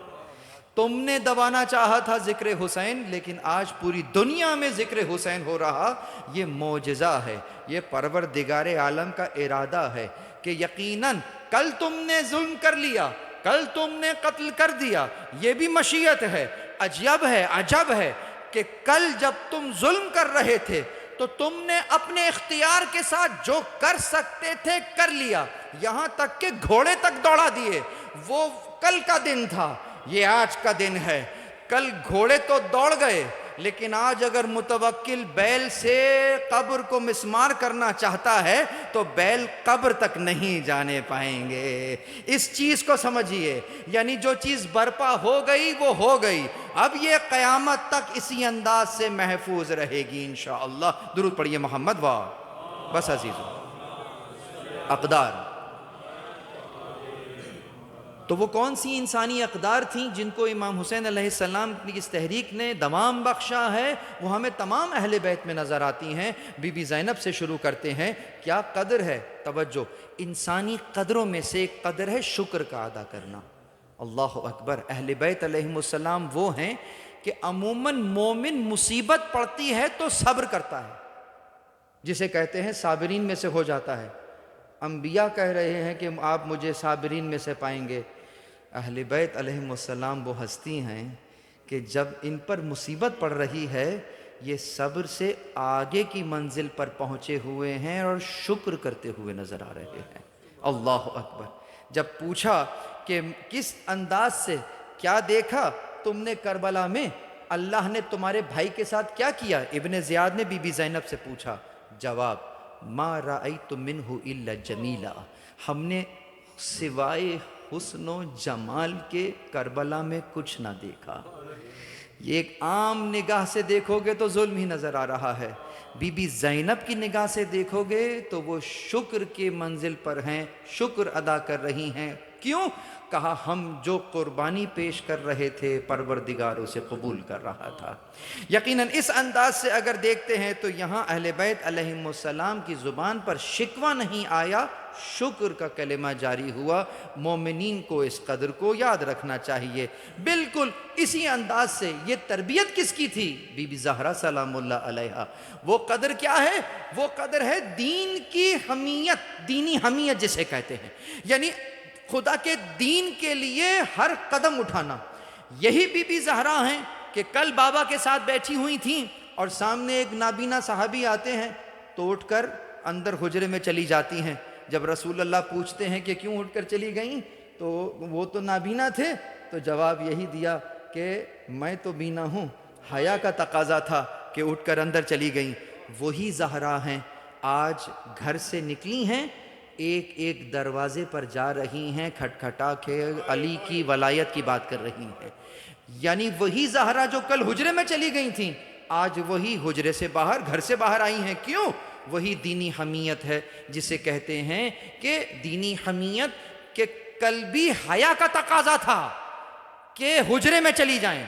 تم نے دبانا چاہا تھا ذکر حسین، لیکن آج پوری دنیا میں ذکر حسین ہو رہا۔ یہ معجزہ ہے، یہ پروردگار عالم کا ارادہ ہے کہ یقیناً کل تم نے ظلم کر لیا، کل تم نے قتل کر دیا، یہ بھی مشیت ہے۔ عجب ہے کہ کل جب تم ظلم کر رہے تھے تو تم نے اپنے اختیار کے ساتھ جو کر سکتے تھے کر لیا، یہاں تک کہ گھوڑے تک دوڑا دیے۔ وہ کل کا دن تھا، یہ آج کا دن ہے۔ کل گھوڑے تو دوڑ گئے، لیکن آج اگر متوکل بیل سے قبر کو مسمار کرنا چاہتا ہے تو بیل قبر تک نہیں جانے پائیں گے۔ اس چیز کو سمجھیے، یعنی جو چیز برپا ہو گئی وہ ہو گئی، اب یہ قیامت تک اسی انداز سے محفوظ رہے گی انشاءاللہ۔ درود پڑھیے محمد واہ۔ بس عزیزو، اقدار تو وہ کون سی انسانی اقدار تھیں جن کو امام حسین علیہ السلام کی اس تحریک نے دوام بخشا ہے؟ وہ ہمیں تمام اہل بیت میں نظر آتی ہیں۔ بی بی زینب سے شروع کرتے ہیں۔ کیا قدر ہے؟ توجہ، انسانی قدروں میں سے ایک قدر ہے شکر کا ادا کرنا۔ اللہ اکبر۔ اہل بیت علیہم السلام وہ ہیں کہ عموماً مومن مصیبت پڑتی ہے تو صبر کرتا ہے، جسے کہتے ہیں صابرین میں سے ہو جاتا ہے۔ انبیاء کہہ رہے ہیں کہ آپ مجھے صابرین میں سے پائیں گے۔ اہل بیت علیہم السلام وہ ہستی ہیں کہ جب ان پر مصیبت پڑ رہی ہے یہ صبر سے آگے کی منزل پر پہنچے ہوئے ہیں اور شکر کرتے ہوئے نظر آ رہے ہیں۔ اللہ اکبر۔ جب پوچھا کہ کس انداز سے، کیا دیکھا تم نے کربلا میں، اللہ نے تمہارے بھائی کے ساتھ کیا کیا؟ ابن زیاد نے بی بی زینب سے پوچھا، جواب ما رأیت منہ الا جمیلا، ہم نے سوائے حسن و جمال کے کربلا میں کچھ نہ دیکھا۔ یہ ایک عام نگاہ سے دیکھو گے تو ظلم ہی نظر آ رہا ہے، بی بی زینب کی نگاہ سے دیکھو گے تو وہ شکر کے منزل پر ہیں، شکر ادا کر رہی ہیں۔ کیوں؟ کہا ہم جو قربانی پیش کر رہے تھے پروردگار اسے قبول کر رہا تھا۔ یقیناً اس انداز سے اگر دیکھتے ہیں تو یہاں اہل بیت علیہم السلام کی زبان پر شکوہ نہیں آیا، شکر کا کلمہ جاری ہوا۔ مومنین کو اس قدر کو یاد رکھنا چاہیے۔ بالکل اسی انداز سے یہ تربیت کس کی تھی؟ بی بی زہرا سلام اللہ علیہا۔ وہ قدر کیا ہے؟ وہ قدر ہے دین کی حمیت، دینی حمیت جسے کہتے ہیں، یعنی خدا کے دین کے لیے ہر قدم اٹھانا۔ یہی بی بی زہرا ہیں کہ کل بابا کے ساتھ بیٹھی ہوئی تھیں اور سامنے ایک نابینا صحابی آتے ہیں تو اٹھ کر اندر حجرے میں چلی جاتی ہیں۔ جب رسول اللہ پوچھتے ہیں کہ کیوں اٹھ کر چلی گئیں تو وہ تو نابینا تھے، تو جواب یہی دیا کہ میں تو بینا ہوں، حیا کا تقاضا تھا کہ اٹھ کر اندر چلی گئیں۔ وہی زہرا ہیں، آج گھر سے نکلی ہیں، ایک ایک دروازے پر جا رہی ہیں، کھٹکھٹا کے علی کی ولایت کی بات کر رہی ہیں۔ یعنی وہی زہرا جو کل حجرے میں چلی گئی تھیں، آج وہی حجرے سے باہر، گھر سے باہر آئی ہیں۔ کیوں؟ وہی دینی حمیت ہے جسے کہتے ہیں کہ دینی حمیت کہ کل بھی حیا کا تقاضا تھا کہ حجرے میں چلی جائیں،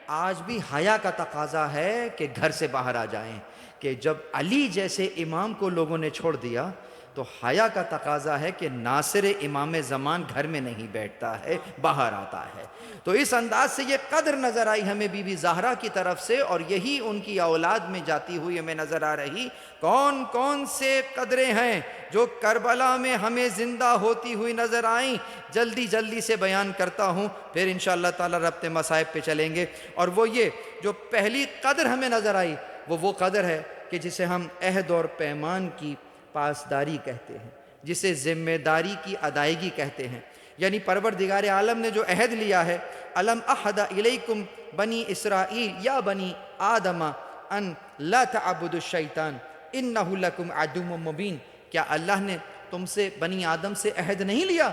آج بھی حیا کا تقاضا ہے کہ گھر سے باہر آ جائیں۔ کہ جب علی جیسے امام کو لوگوں نے چھوڑ دیا تو حیا کا تقاضا ہے کہ ناصر امام زمان گھر میں نہیں بیٹھتا ہے، باہر آتا ہے۔ تو اس انداز سے یہ قدر نظر آئی ہمیں بی بی زہرا کی طرف سے، اور یہی ان کی اولاد میں جاتی ہوئی ہمیں نظر آ رہی۔ کون کون سے قدریں ہیں جو کربلا میں ہمیں زندہ ہوتی ہوئی نظر آئیں، جلدی جلدی سے بیان کرتا ہوں، پھر انشاءاللہ تعالی ربط مصائب پہ چلیں گے۔ اور وہ یہ جو پہلی قدر ہمیں نظر آئی وہ قدر ہے کہ جسے ہم عہد اور پیمان کی پاسداری کہتے ہیں، جسے ذمہ داری کی ادائیگی کہتے ہیں۔ یعنی پروردگار عالم نے جو عہد لیا ہے، الم احد الیکم بنی اسرائیل یا بنی آدم ان لا تعبدوا الشیطان، انہ لکم عدو مبین، کیا اللہ نے تم سے بنی آدم سے عہد نہیں لیا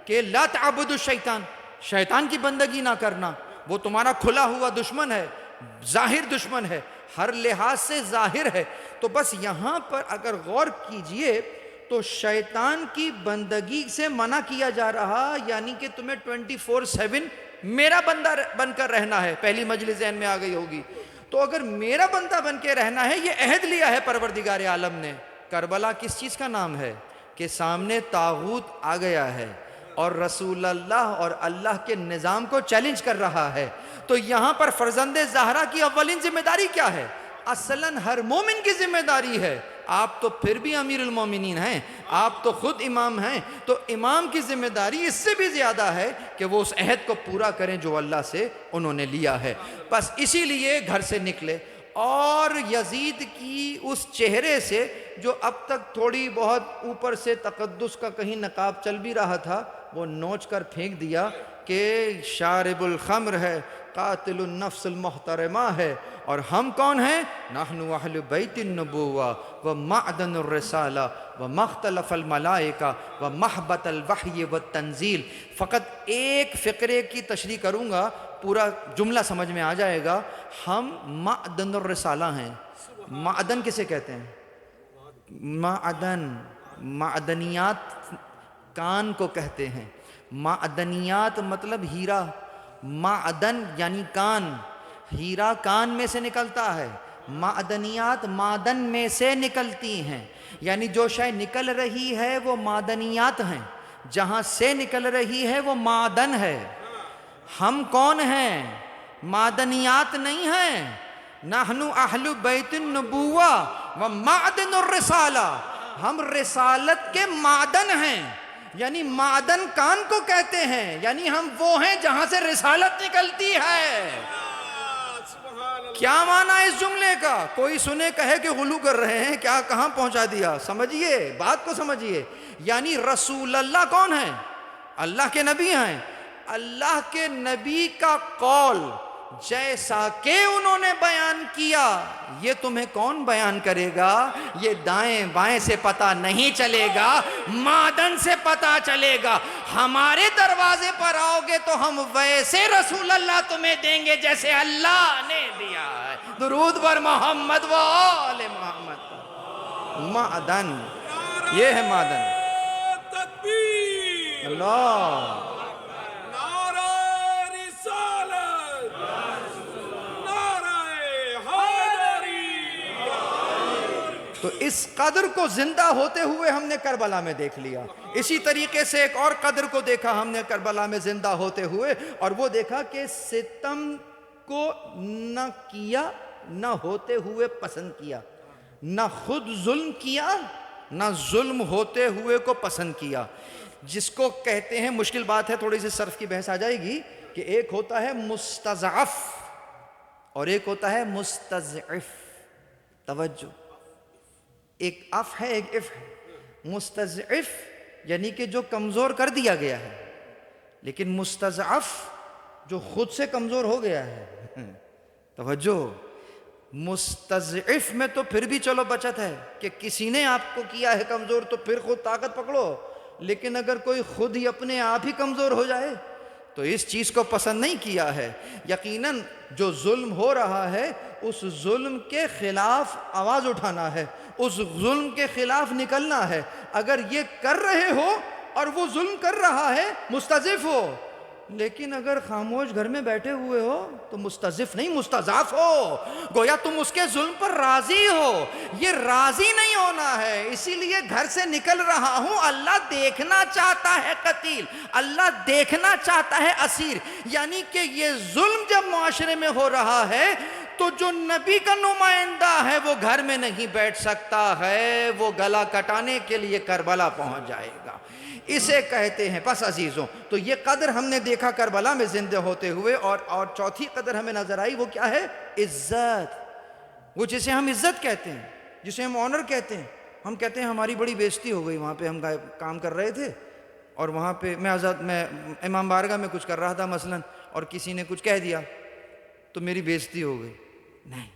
کہ لا تعبدوا الشیطان، شیطان کی بندگی نہ کرنا، وہ تمہارا کھلا ہوا دشمن ہے، ظاہر دشمن ہے، ہر لحاظ سے ظاہر ہے۔ تو بس یہاں پر اگر غور کیجئے تو شیطان کی بندگی سے منع کیا جا رہا، یعنی کہ تمہیں 24/7 میرا بندہ بن کر رہنا ہے۔ پہلی مجلس ذہن میں آ گئی ہوگی۔ تو اگر میرا بندہ بن کے رہنا ہے، یہ عہد لیا ہے پروردگار عالم نے۔ کربلا کس چیز کا نام ہے؟ کہ سامنے طاغوت آ گیا ہے اور رسول اللہ اور اللہ کے نظام کو چیلنج کر رہا ہے۔ تو یہاں پر فرزند زہرا کی اولین ذمہ داری کیا ہے؟ اصلاً ہر مومن کی ذمہ داری ہے۔ آپ تو پھر بھی امیر المومنین ہیں، آپ تو خود امام ہیں، تو امام کی ذمہ داری اس سے بھی زیادہ ہے کہ وہ اس عہد کو پورا کریں جو اللہ سے انہوں نے لیا ہے۔ بس اسی لیے گھر سے نکلے، اور یزید کی اس چہرے سے جو اب تک تھوڑی بہت اوپر سے تقدس کا کہیں نقاب چل بھی رہا تھا، وہ نوچ کر پھینک دیا کہ شارب الخمر ہے، قاتل النفس المحترمہ ہے، اور ہم کون ہیں؟ نحن اہل بیت النبوہ ومعدن الرسالہ ومختلف الملائکہ ومحبت الوحی والتنزیل۔ فقط ایک فقرے کی تشریح کروں گا، پورا جملہ سمجھ میں آ جائے گا۔ ہم معدن الرسالہ ہیں۔ معدن کسے کہتے ہیں؟ معدنیات کان کو کہتے ہیں۔ معدنیات مطلب ہیرا، معدن یعنی کان، ہیرا کان میں سے نکلتا ہے، معدنیات معدن میں سے نکلتی ہیں، یعنی جو شے نکل رہی ہے وہ معدنیات ہیں، جہاں سے نکل رہی ہے وہ معدن ہے۔ ہم کون ہیں؟ معدنیات نہیں ہیں۔ نحن اہل بیت النبوہ ومعدن الرسالہ، ہم رسالت کے معدن ہیں، یعنی معدن کان کو کہتے ہیں، یعنی ہم وہ ہیں جہاں سے رسالت نکلتی ہے۔ کیا معنی اس جملے کا؟ کوئی سنے کہے کہ غلو کر رہے ہیں، کیا کہاں پہنچا دیا؟ سمجھیے بات کو، سمجھیے۔ یعنی رسول اللہ کون ہیں؟ اللہ کے نبی ہیں۔ اللہ کے نبی کا قول جیسا کہ انہوں نے بیان کیا، یہ تمہیں کون بیان کرے گا؟ یہ دائیں بائیں سے پتہ نہیں چلے گا، معدن سے پتہ چلے گا۔ ہمارے دروازے پر آؤ گے تو ہم ویسے رسول اللہ تمہیں دیں گے جیسے اللہ نے دیا ہے۔ درود بر محمد و آل محمد۔ معدن، یہ ہے معدن۔ تکبیر، اللہ، نعرہ رسالت، نعرہ حیدری۔ تو اس قدر کو زندہ ہوتے ہوئے ہم نے کربلا میں دیکھ لیا۔ اسی طریقے سے ایک اور قدر کو دیکھا ہم نے کربلا میں زندہ ہوتے ہوئے، اور وہ دیکھا کہ ستم کو نہ کیا، نہ ہوتے ہوئے پسند کیا، نہ خود ظلم کیا، نہ ظلم ہوتے ہوئے کو پسند کیا۔ جس کو کہتے ہیں، مشکل بات ہے، تھوڑی سی صرف کی بحث آ جائے گی، کہ ایک ہوتا ہے مستضعف اور ایک ہوتا ہے مستضعف۔ توجہ، ایک اف ہے ایک اف ہے۔ مستضعف یعنی کہ جو کمزور کر دیا گیا ہے، لیکن مستضعف جو خود سے کمزور ہو گیا ہے۔ توجہ، مستضعف میں تو پھر بھی چلو بچت ہے کہ کسی نے آپ کو کیا ہے کمزور تو پھر خود طاقت پکڑو، لیکن اگر کوئی خود ہی اپنے آپ ہی کمزور ہو جائے تو اس چیز کو پسند نہیں کیا ہے۔ یقیناً جو ظلم ہو رہا ہے اس ظلم کے خلاف آواز اٹھانا ہے، اس ظلم کے خلاف نکلنا ہے۔ اگر یہ کر رہے ہو اور وہ ظلم کر رہا ہے، مستضعف ہو، لیکن اگر خاموش گھر میں بیٹھے ہوئے ہو تو مستضعف نہیں، مستضعف ہو، گویا تم اس کے ظلم پر راضی ہو۔ یہ راضی نہیں ہونا ہے، اسی لیے گھر سے نکل رہا ہوں۔ اللہ دیکھنا چاہتا ہے قتیل، اللہ دیکھنا چاہتا ہے اسیر، یعنی کہ یہ ظلم جب معاشرے میں ہو رہا ہے تو جو نبی کا نمائندہ ہے وہ گھر میں نہیں بیٹھ سکتا ہے، وہ گلا کٹانے کے لیے کربلا پہنچ جائے گا۔ اسے کہتے ہیں۔ پس عزیزوں، تو یہ قدر ہم نے دیکھا کربلا میں زندہ ہوتے ہوئے، اور چوتھی قدر ہمیں نظر آئی، وہ کیا ہے؟ عزت۔ وہ جسے ہم عزت کہتے ہیں، جسے ہم آنر کہتے ہیں۔ ہم کہتے ہیں ہماری بڑی بےزتی ہو گئی، وہاں پہ ہم کام کر رہے تھے اور وہاں پہ میں امام بارگاہ میں کچھ کر رہا تھا مثلا، اور کسی نے کچھ کہہ دیا تو میری بےزتی ہو گئی۔ نہیں،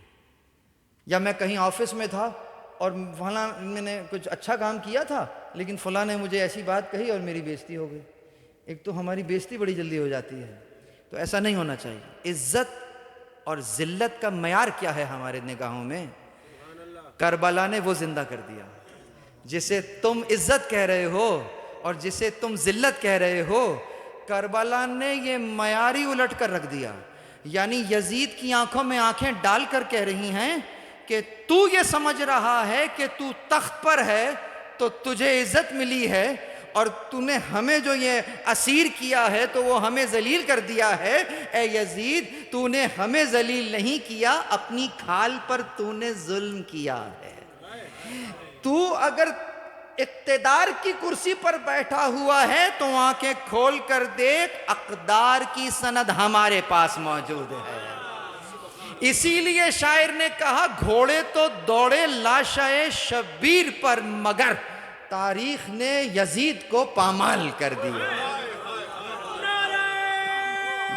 یا میں کہیں آفس میں تھا اور فلاں میں نے کچھ اچھا کام کیا تھا لیکن فلاں نے مجھے ایسی بات کہی اور میری بےزتی ہو گئی. ایک تو ہماری بےزتی بڑی جلدی ہو جاتی ہے، تو ایسا نہیں ہونا چاہیے. عزت اور ذلت کا معیار کیا ہے ہمارے نگاہوں میں؟ کربلا نے وہ زندہ کر دیا. جسے تم عزت کہہ رہے ہو اور جسے تم ذلت کہہ رہے ہو، کربلا نے یہ معیاری الٹ کر رکھ دیا. یعنی یزید کی آنکھوں میں آنکھیں ڈال کر کہہ رہی ہیں کہ تو یہ سمجھ رہا ہے کہ تو تخت پر ہے تو تجھے عزت ملی ہے، اور تو نے ہمیں جو یہ اسیر کیا ہے تو وہ ہمیں ذلیل کر دیا ہے. اے یزید، تو نے ہمیں ذلیل نہیں کیا، اپنی کھال پر تو نے ظلم کیا ہے. تو اگر اقتدار کی کرسی پر بیٹھا ہوا ہے تو آنکھیں کھول کر دیکھ، اقدار کی سند ہمارے پاس موجود ہے. اسی لیے شاعر نے کہا گھوڑے تو دوڑے لاشائے شبیر پر، مگر تاریخ نے یزید کو پامال کر دیا.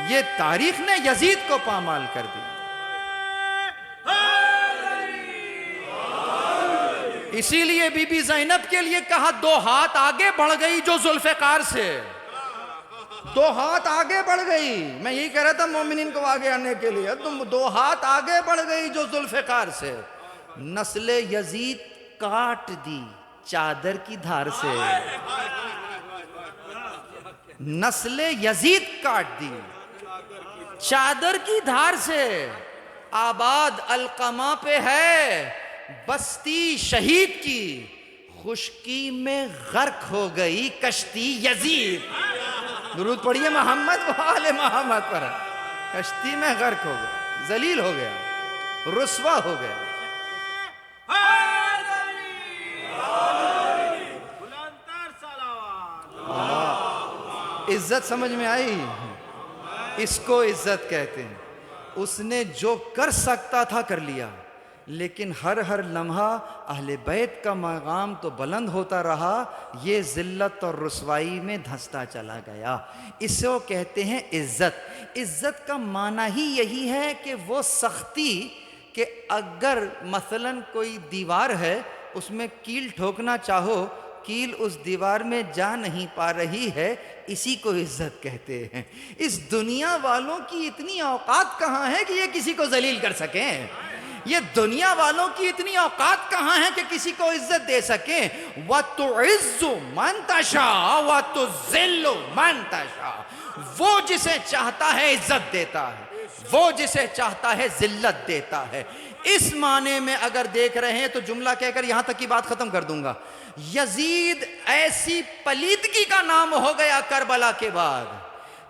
یہ تاریخ نے یزید کو پامال کر دیا. اسی لیے بی بی زینب کے لیے کہا 2 ہاتھ آگے بڑھ گئی جو ذوالفقار سے. 2 ہاتھ آگے بڑھ گئی. میں یہی کہہ رہا تھا مومنین کو آگے آنے کے لیے، تم 2 ہاتھ آگے بڑھ گئی جو ذوالفقار سے. نسل یزید کاٹ دی چادر کی دھار سے. نسل یزید کاٹ دی چادر کی دھار سے. آباد القمہ پہ ہے بستی شہید کی، خشکی میں غرق ہو گئی کشتی یزید. درود پڑھیے محمد و آل محمد پر. کشتی میں غرق ہو گیا، ذلیل ہو گیا، رسوا ہو گیا. عزت سمجھ میں آئی؟ اس کو عزت کہتے ہیں. اس نے جو کر سکتا تھا کر لیا، لیکن ہر لمحہ اہل بیت کا مقام تو بلند ہوتا رہا، یہ ذلت اور رسوائی میں دھنستا چلا گیا. اسے وہ کہتے ہیں عزت. عزت کا معنی ہی یہی ہے کہ وہ سختی کہ اگر مثلا کوئی دیوار ہے اس میں کیل ٹھوکنا چاہو، کیل اس دیوار میں جا نہیں پا رہی ہے، اسی کو عزت کہتے ہیں. اس دنیا والوں کی اتنی اوقات کہاں ہے کہ یہ کسی کو ذلیل کر سکیں؟ یہ دنیا والوں کی اتنی اوقات کہاں ہے کہ کسی کو عزت دے سکیں؟ وَتُعِزُّ مَن تَشَاءُ وَتُذِلُّ مَن تَشَاءُ. وہ جسے چاہتا ہے عزت دیتا ہے، وہ جسے چاہتا ہے ذلت دیتا ہے. اس معنی میں اگر دیکھ رہے ہیں تو جملہ کہہ کر یہاں تک کی بات ختم کر دوں گا. یزید ایسی پلیدگی کا نام ہو گیا کربلا کے بعد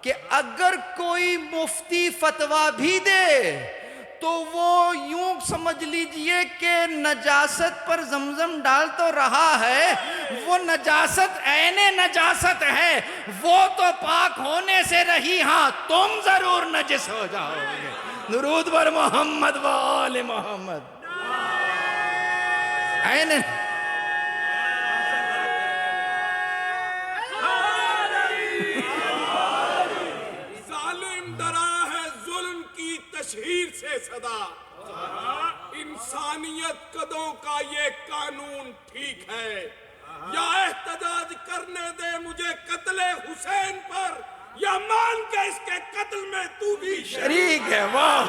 کہ اگر کوئی مفتی فتویٰ بھی دے تو وہ یوں سمجھ لیجئے کہ نجاست پر زمزم ڈال تو رہا ہے، وہ نجاست عین نجاست ہے، وہ تو پاک ہونے سے رہی، ہاں تم ضرور نجس ہو جاؤ گے. درود بر محمد و آل محمد. عین ظالم ڈرا ہے ظلم کی تشہیر سے صدا. انسانیت قدوں کا یہ قانون ٹھیک ہے، یا احتجاج کرنے دے مجھے قتل حسین پر، یا مان کے اس کے قتل میں تو بھی شریک ہے. واہ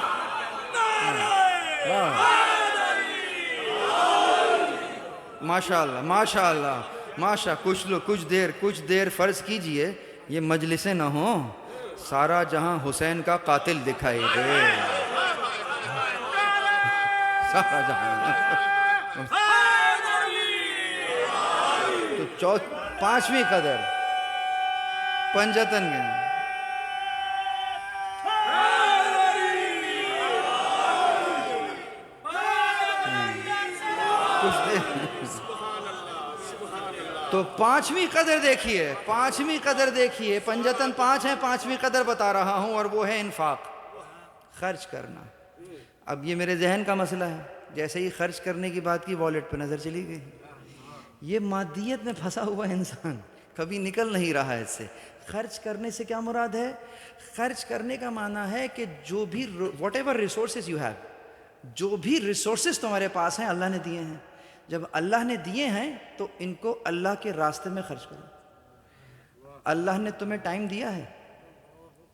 ماشاءاللہ ماشاءاللہ ماشاء. کچھ دیر فرض کیجئے یہ مجلسیں نہ ہوں، سارا جہاں حسین کا قاتل دکھائی دے. سارا جہاں. تو 5ویں قدر پنجتن کے تو 5ویں قدر دیکھیے، 5ویں قدر دیکھیے. پنجتن 5 ہیں، 5ویں قدر بتا رہا ہوں، اور وہ ہے انفاق، خرچ کرنا. اب یہ میرے ذہن کا مسئلہ ہے، جیسے ہی خرچ کرنے کی بات کی والیٹ پہ نظر چلی گئی. یہ مادیت میں پھنسا ہوا انسان کبھی نکل نہیں رہا ہے اس سے. خرچ کرنے سے کیا مراد ہے؟ خرچ کرنے کا معنی ہے کہ جو بھی what ever resources you have, جو بھی ریسورسز تمہارے پاس ہیں اللہ نے دیے ہیں، جب اللہ نے دیے ہیں تو ان کو اللہ کے راستے میں خرچ کرو۔ اللہ نے تمہیں ٹائم دیا ہے،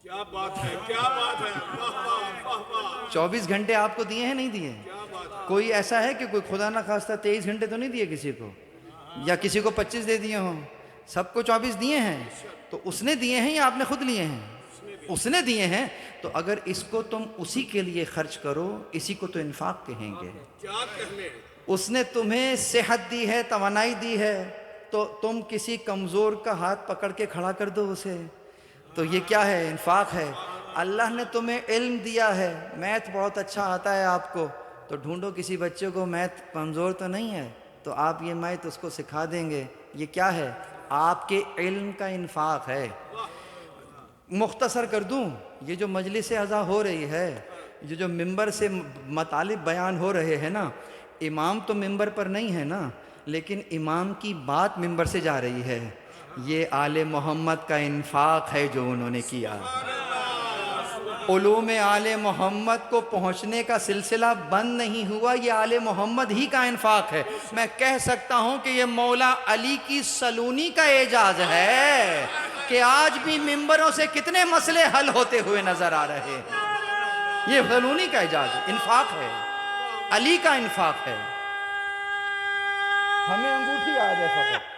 کیا بات ہے، کیا بات ہے، واہ واہ واہ واہ، 24 گھنٹے آپ کو دیے ہیں نہیں دیے؟ کیا بات ہے۔ کوئی ایسا ہے کہ کوئی خدا نہ خواستہ 23 گھنٹے تو نہیں دیے کسی کو، یا کسی کو 25 دے دیے ہوں؟ سب کو 24 دیے ہیں۔ تو اس نے دیے ہیں یا آپ نے خود لیے ہیں؟ اس نے دیے ہیں۔ تو اگر اس کو تم اسی کے لیے خرچ کرو، اسی کو تو انفاق کہیں گے۔ کیا کہنے، اس نے تمہیں صحت دی ہے، توانائی دی ہے، تو تم کسی کمزور کا ہاتھ پکڑ کے کھڑا کر دو اسے، تو یہ کیا ہے؟ انفاق ہے۔ اللہ نے تمہیں علم دیا ہے، میتھ بہت اچھا آتا ہے آپ کو، تو ڈھونڈو کسی بچے کو میتھ کمزور تو نہیں ہے، تو آپ یہ میتھ اس کو سکھا دیں گے۔ یہ کیا ہے؟ آپ کے علم کا انفاق ہے۔ مختصر کر دوں، یہ جو مجلس اعضا ہو رہی ہے، یہ جو ممبر سے مطالب بیان ہو رہے ہیں نا، امام تو ممبر پر نہیں ہے نا، لیکن امام کی بات ممبر سے جا رہی ہے۔ یہ آل محمد کا انفاق ہے جو انہوں نے کیا۔ علوم آل محمد کو پہنچنے کا سلسلہ بند نہیں ہوا، یہ آل محمد ہی کا انفاق ہے۔ میں کہہ سکتا ہوں کہ یہ مولا علی کی سلونی کا اعجاز ہے کہ آج بھی ممبروں سے کتنے مسئلے حل ہوتے ہوئے نظر آ رہے ہیں۔ یہ سلونی کا اعجاز ہے، انفاق ہے، علی کا انفاق ہے۔ ہمیں انگوٹھی یاد ہے فقط،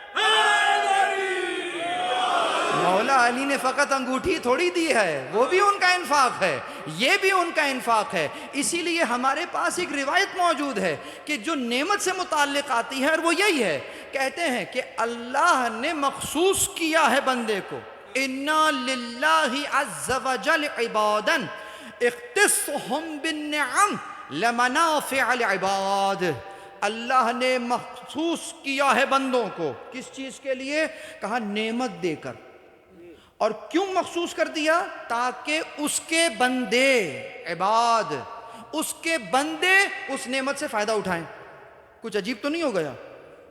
مولا علی نے فقط انگوٹھی تھوڑی دی ہے، وہ بھی ان کا انفاق ہے، یہ بھی ان کا انفاق ہے۔ اسی لیے ہمارے پاس ایک روایت موجود ہے کہ جو نعمت سے متعلق آتی ہے، اور وہ یہی ہے، کہتے ہیں کہ اللہ نے مخصوص کیا ہے بندے کو، اِنَّا لِلَّهِ عَزَّ وَجَلْ عِبَادًا اختصهم بالنعم لمنافع العباد۔ اللہ نے مخصوص کیا ہے بندوں کو، کس چیز کے لیے؟ کہا نعمت دے کر۔ اور کیوں مخصوص کر دیا؟ تاکہ اس کے بندے عباد، اس کے بندے اس نعمت سے فائدہ اٹھائیں۔ کچھ عجیب تو نہیں ہو گیا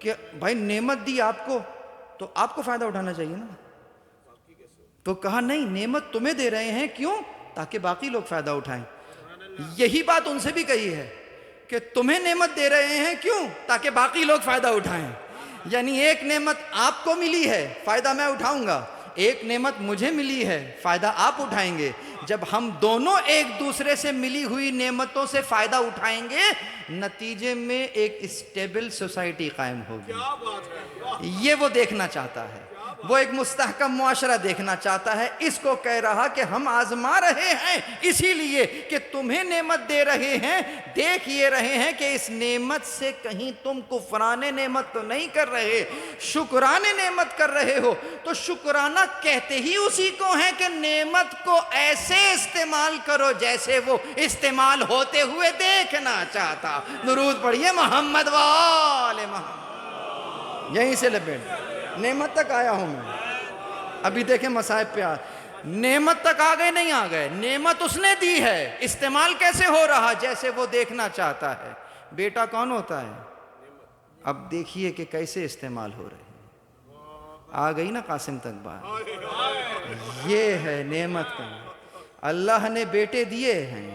کہ بھائی نعمت دی آپ کو تو آپ کو فائدہ اٹھانا چاہیے نا؟ تو کہا نہیں، نعمت تمہیں دے رہے ہیں، کیوں؟ تاکہ باقی لوگ فائدہ اٹھائیں۔ یہی بات ان سے بھی کہی ہے کہ تمہیں نعمت دے رہے ہیں، کیوں؟ تاکہ باقی لوگ فائدہ اٹھائیں۔ یعنی ایک نعمت آپ کو ملی ہے، فائدہ میں اٹھاؤں گا، ایک نعمت مجھے ملی ہے، فائدہ آپ اٹھائیں گے۔ جب ہم دونوں ایک دوسرے سے ملی ہوئی نعمتوں سے فائدہ اٹھائیں گے، نتیجے میں ایک اسٹیبل سوسائٹی قائم ہوگی۔ کیا بات ہے، یہ وہ دیکھنا چاہتا ہے، وہ ایک مستحکم معاشرہ دیکھنا چاہتا ہے۔ اس کو کہہ رہا کہ ہم آزما رہے ہیں، اسی لیے کہ تمہیں نعمت دے رہے ہیں، دیکھ یہ رہے ہیں کہ اس نعمت سے کہیں تم کفران نعمت تو نہیں کر رہے، شکران نعمت کر رہے ہو۔ تو شکرانہ کہتے ہی اسی کو ہیں کہ نعمت کو ایسے استعمال کرو جیسے وہ استعمال ہوتے ہوئے دیکھنا چاہتا۔ درود پڑھیے محمد وآل محمد۔ یہیں سے لپیٹ، نعمت تک آیا ہوں میں، ابھی دیکھیں مصائب پہ نعمت تک آ گئے نہیں آ گئے، نعمت اس نے دی ہے، استعمال کیسے ہو رہا؟ جیسے وہ دیکھنا چاہتا ہے۔ بیٹا کون ہوتا ہے؟ اب دیکھیے کہ کیسے استعمال ہو رہے ہیں۔ آ گئی نا قاسم تک بات؟ یہ ہے نعمت کا۔ اللہ نے بیٹے دیے ہیں،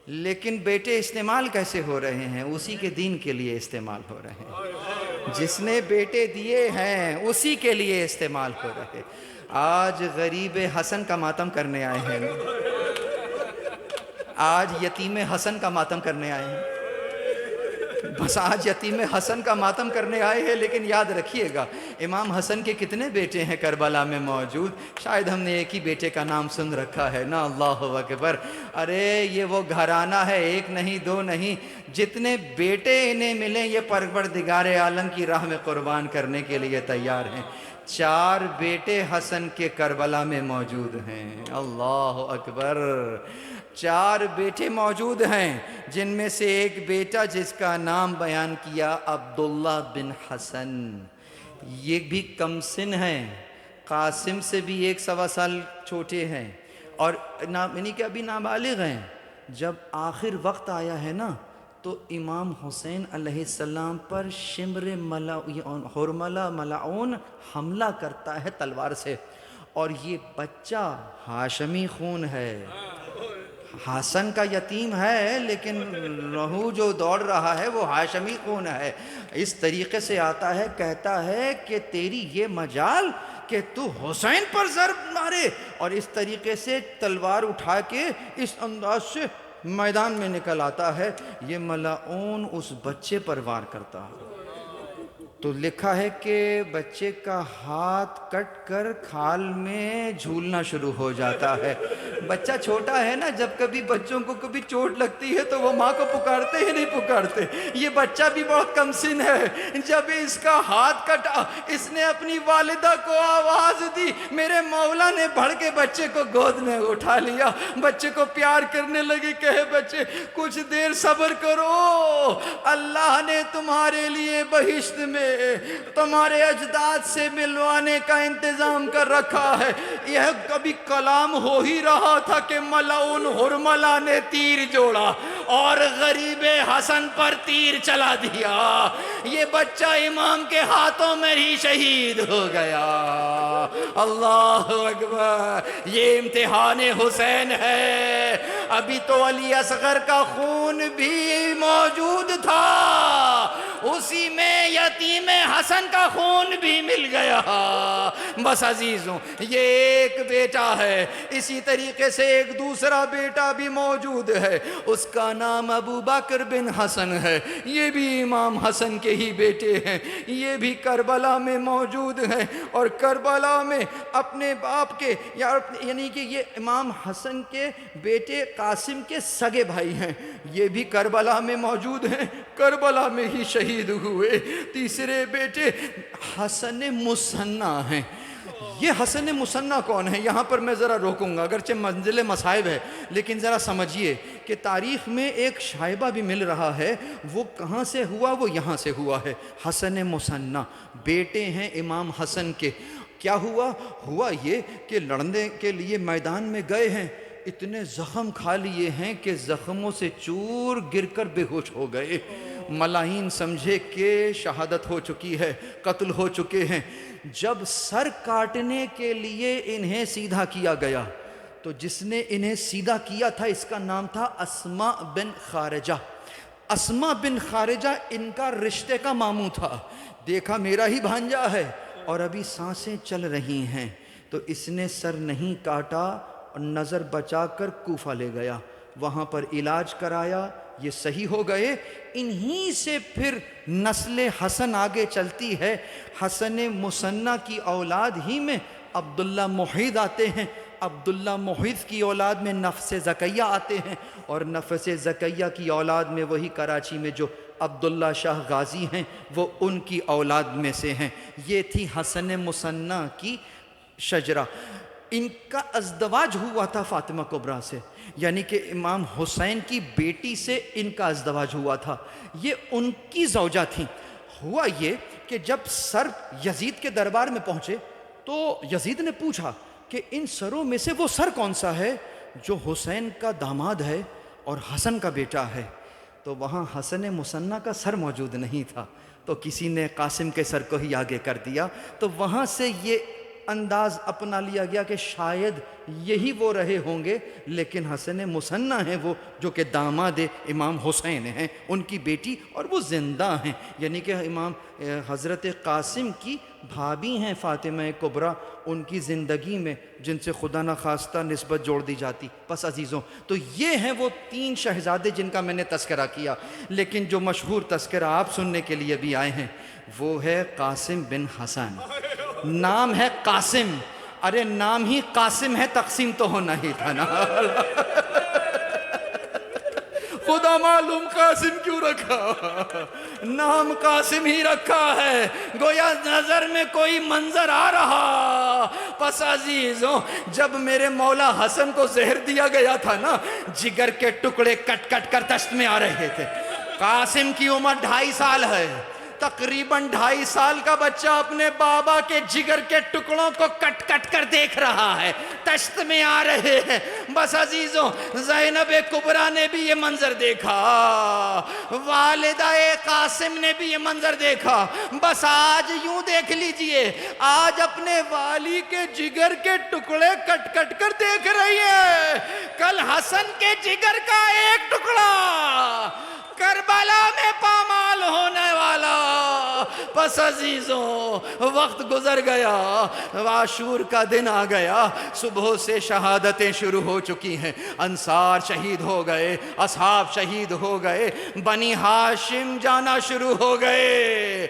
لیکن بیٹے استعمال کیسے ہو رہے ہیں؟ اسی کے دین کے لیے استعمال ہو رہے ہیں۔ جس نے بیٹے دیے ہیں اسی کے لیے استعمال ہو رہے۔ آج غریب حسن کا ماتم کرنے آئے ہیں، آج یتیم حسن کا ماتم کرنے آئے ہیں، بس آج یتیم حسن کا ماتم کرنے آئے ہیں۔ لیکن یاد رکھیے گا، امام حسن کے کتنے بیٹے ہیں کربلا میں موجود؟ شاید ہم نے ایک ہی بیٹے کا نام سن رکھا ہے نا، اللہ اکبر۔ ارے یہ وہ گھرانہ ہے، ایک نہیں دو نہیں، جتنے بیٹے انہیں ملیں یہ پروردگار عالم کی راہ میں قربان کرنے کے لیے تیار ہیں۔ 4 بیٹے حسن کے کربلا میں موجود ہیں، اللہ اکبر۔ 4 بیٹے موجود ہیں، جن میں سے ایک بیٹا جس کا نام بیان کیا عبداللہ بن حسن، یہ بھی کم سن ہیں، قاسم سے بھی 1 سوا سال چھوٹے ہیں، اور یعنی کہ ابھی نابالغ ہیں۔ جب آخر وقت آیا ہے نا، تو امام حسین علیہ السلام پر شمر حرملہ ملعون حملہ کرتا ہے تلوار سے، اور یہ بچہ ہاشمی خون ہے، حسن کا یتیم ہے لیکن رہو جو دوڑ رہا ہے وہ ہاشمی خون ہے. اس طریقے سے آتا ہے، کہتا ہے کہ تیری یہ مجال کہ تو حسین پر ضرب مارے، اور اس طریقے سے تلوار اٹھا کے اس انداز سے میدان میں نکل آتا ہے. یہ ملعون اس بچے پر وار کرتا ہے. تو لکھا ہے کہ بچے کا ہاتھ کٹ کر کھال میں جھولنا شروع ہو جاتا ہے. بچہ چھوٹا ہے نا، جب کبھی بچوں کو کبھی چوٹ لگتی ہے تو وہ ماں کو پکارتے ہی نہیں پکارتے. یہ بچہ بھی بہت کم سن ہے. جب اس کا ہاتھ کٹا، اس نے اپنی والدہ کو آواز دی. میرے مولا نے بڑھ کے بچے کو گود میں اٹھا لیا، بچے کو پیار کرنے لگے. کہے بچے کچھ دیر صبر کرو، اللہ نے تمہارے لیے بہشت میں تمہارے اجداد سے ملوانے کا انتظام کر رکھا ہے. یہ کبھی کلام ہو ہی رہا تھا کہ ملعون ہرملہ نے تیر جوڑا اور غریب حسن پر تیر چلا دیا. یہ بچہ امام کے ہاتھوں میں ہی شہید ہو گیا. اللہ اکبر. یہ امتحان حسین ہے. ابھی تو علی اصغر کا خون بھی موجود تھا، اسی میں یتیم حسن کا خون بھی مل گیا. بس عزیزوں، یہ ایک بیٹا ہے. اسی طریقے سے ایک دوسرا بیٹا بھی موجود ہے، اس کا نام ابو بکر بن حسن ہے. یہ بھی امام حسن کے ہی بیٹے ہیں. یہ بھی کربلا میں موجود ہیں، اور کربلا میں اپنے باپ کے یعنی کہ یہ امام حسن کے بیٹے قاسم کے سگے بھائی ہیں. یہ بھی کربلا میں موجود ہیں، کربلا میں ہی شہید ہوئے. تیسرے بیٹے حسن مثنیٰ ہیں. یہ حسن مثنیٰ کون ہے؟ یہاں پر میں ذرا روکوں گا، اگرچہ منزل مصائب ہے لیکن ذرا سمجھیے کہ تاریخ میں ایک شائبہ بھی مل رہا ہے. وہ کہاں سے ہوا؟ وہ یہاں سے ہوا ہے. حسن مثنیٰ بیٹے ہیں امام حسن کے. کیا ہوا؟ ہوا یہ کہ لڑنے کے لیے میدان میں گئے ہیں، اتنے زخم کھا لیے ہیں کہ زخموں سے چور گر کر بے ہوش ہو گئے. ملاحین سمجھے کہ شہادت ہو چکی ہے، قتل ہو چکے ہیں. جب سر کاٹنے کے لیے انہیں سیدھا کیا گیا تو جس نے انہیں سیدھا کیا تھا اس کا نام تھا اسما بن خارجہ. اسما بن خارجہ ان کا رشتے کا ماموں تھا. دیکھا میرا ہی بھانجا ہے اور ابھی سانسیں چل رہی ہیں، تو اس نے سر نہیں کاٹا اور نظر بچا کر کوفہ لے گیا. وہاں پر علاج کرایا، یہ صحیح ہو گئے. انہی سے پھر نسل حسن آگے چلتی ہے. حسن مثنیٰ کی اولاد ہی میں عبداللہ محیط آتے ہیں. عبداللہ محیط کی اولاد میں نفس زکیہ آتے ہیں، اور نفس زکیہ کی اولاد میں وہی کراچی میں جو عبداللہ شاہ غازی ہیں وہ ان کی اولاد میں سے ہیں. یہ تھی حسن مثنیٰ کی شجرہ. ان کا ازدواج ہوا تھا فاطمہ کبریٰ سے، یعنی کہ امام حسین کی بیٹی سے ان کا ازدواج ہوا تھا. یہ ان کی زوجہ تھیں. ہوا یہ کہ جب سر یزید کے دربار میں پہنچے تو یزید نے پوچھا کہ ان سروں میں سے وہ سر کون سا ہے جو حسین کا داماد ہے اور حسن کا بیٹا ہے. تو وہاں حسن مثنیٰ کا سر موجود نہیں تھا، تو کسی نے قاسم کے سر کو ہی آگے کر دیا. تو وہاں سے یہ انداز اپنا لیا گیا کہ شاید یہی وہ رہے ہوں گے، لیکن حسن مثنیٰ ہیں وہ جو کہ داماد امام حسین ہیں، ان کی بیٹی، اور وہ زندہ ہیں. یعنی کہ امام حضرت قاسم کی بھابھی ہیں فاطمہ کبریٰ، ان کی زندگی میں جن سے خدا نخواستہ نسبت جوڑ دی جاتی. بس عزیزوں، تو یہ ہیں وہ 3 شہزادے جن کا میں نے تذکرہ کیا. لیکن جو مشہور تذکرہ آپ سننے کے لیے بھی آئے ہیں وہ ہے قاسم بن حسن. نام ہے قاسم. ارے نام ہی قاسم ہے، تقسیم تو ہونا ہی تھا نا. خدا معلوم قاسم کیوں رکھا، نام قاسم ہی رکھا ہے. گویا نظر میں کوئی منظر آ رہا. پس عزیزوں، جب میرے مولا حسن کو زہر دیا گیا تھا نا، جگر کے ٹکڑے کٹ کٹ کر دست میں آ رہے تھے. قاسم کی عمر 2.5 سال ہے، تقریباً 2.5 سال کا بچہ اپنے بابا کے جگر کے ٹکڑوں کو کٹ کٹ کر دیکھ رہا ہے، تشت میں آ رہے ہیں۔ بس عزیزوں، زینب کبریٰ نے بھی یہ منظر دیکھا، والدہ قاسم نے بھی یہ منظر دیکھا۔ بس آج یوں دیکھ لیجئے، آج اپنے والی کے جگر کے ٹکڑے کٹ کٹ کر دیکھ رہی ہے، کل حسن کے جگر کا ایک ٹکڑا کربلا میں پامال ہونے والا۔ بس عزیزوں، وقت گزر گیا، عاشور کا دن آ گیا، صبح سے شہادتیں شروع ہو چکی ہیں، انصار شہید ہو گئے، اصحاب شہید ہو گئے، بنی ہاشم جانا شروع ہو گئے۔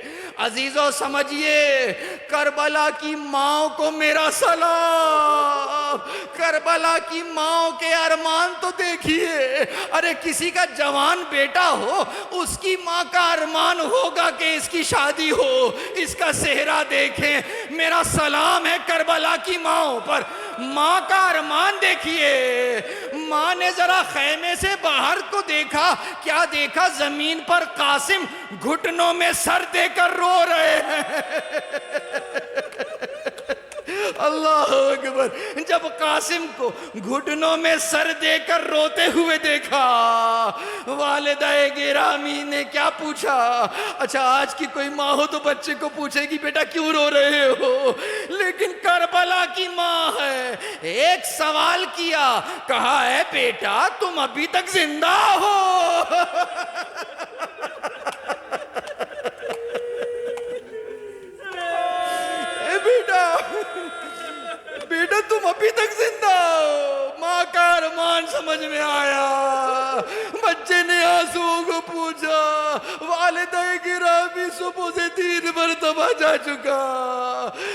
عزیزوں سمجھیے، کربلا کی ماں کو میرا سلام، کربلا کی ماں کے ارمان تو دیکھیے، ارے کسی کا جوان بیٹا ہو، اس کی ماں کا ارمان ہوگا کہ اس کی شادی ہو، اس کا صحرا دیکھیں۔ میرا سلام ہے کربلا کی ماں پر، ماں کا ارمان دیکھیے۔ ماں نے ذرا خیمے سے باہر کو دیکھا، کیا دیکھا؟ زمین پر قاسم گھٹنوں میں سر دے کر رو رہے ہیں۔ اللہ اکبر! جب قاسم کو گھٹنوں میں سر دے کر روتے ہوئے دیکھا، والدہ گرامی نے کیا پوچھا؟ اچھا آج کی کوئی ماں ہو تو بچے کو پوچھے گی بیٹا کیوں رو رہے ہو، لیکن کربلا کی ماں ہے، ایک سوال کیا، کہا ہے بیٹا تم ابھی تک زندہ ہو؟ بیٹا تم ابھی تک زندہ ہو؟ ماں کا ارمان سمجھ میں آیا، بچے نے آنسوؤں کو پوچھا، والدہ گرامی صبح سے 3 مرتبہ جا چکا،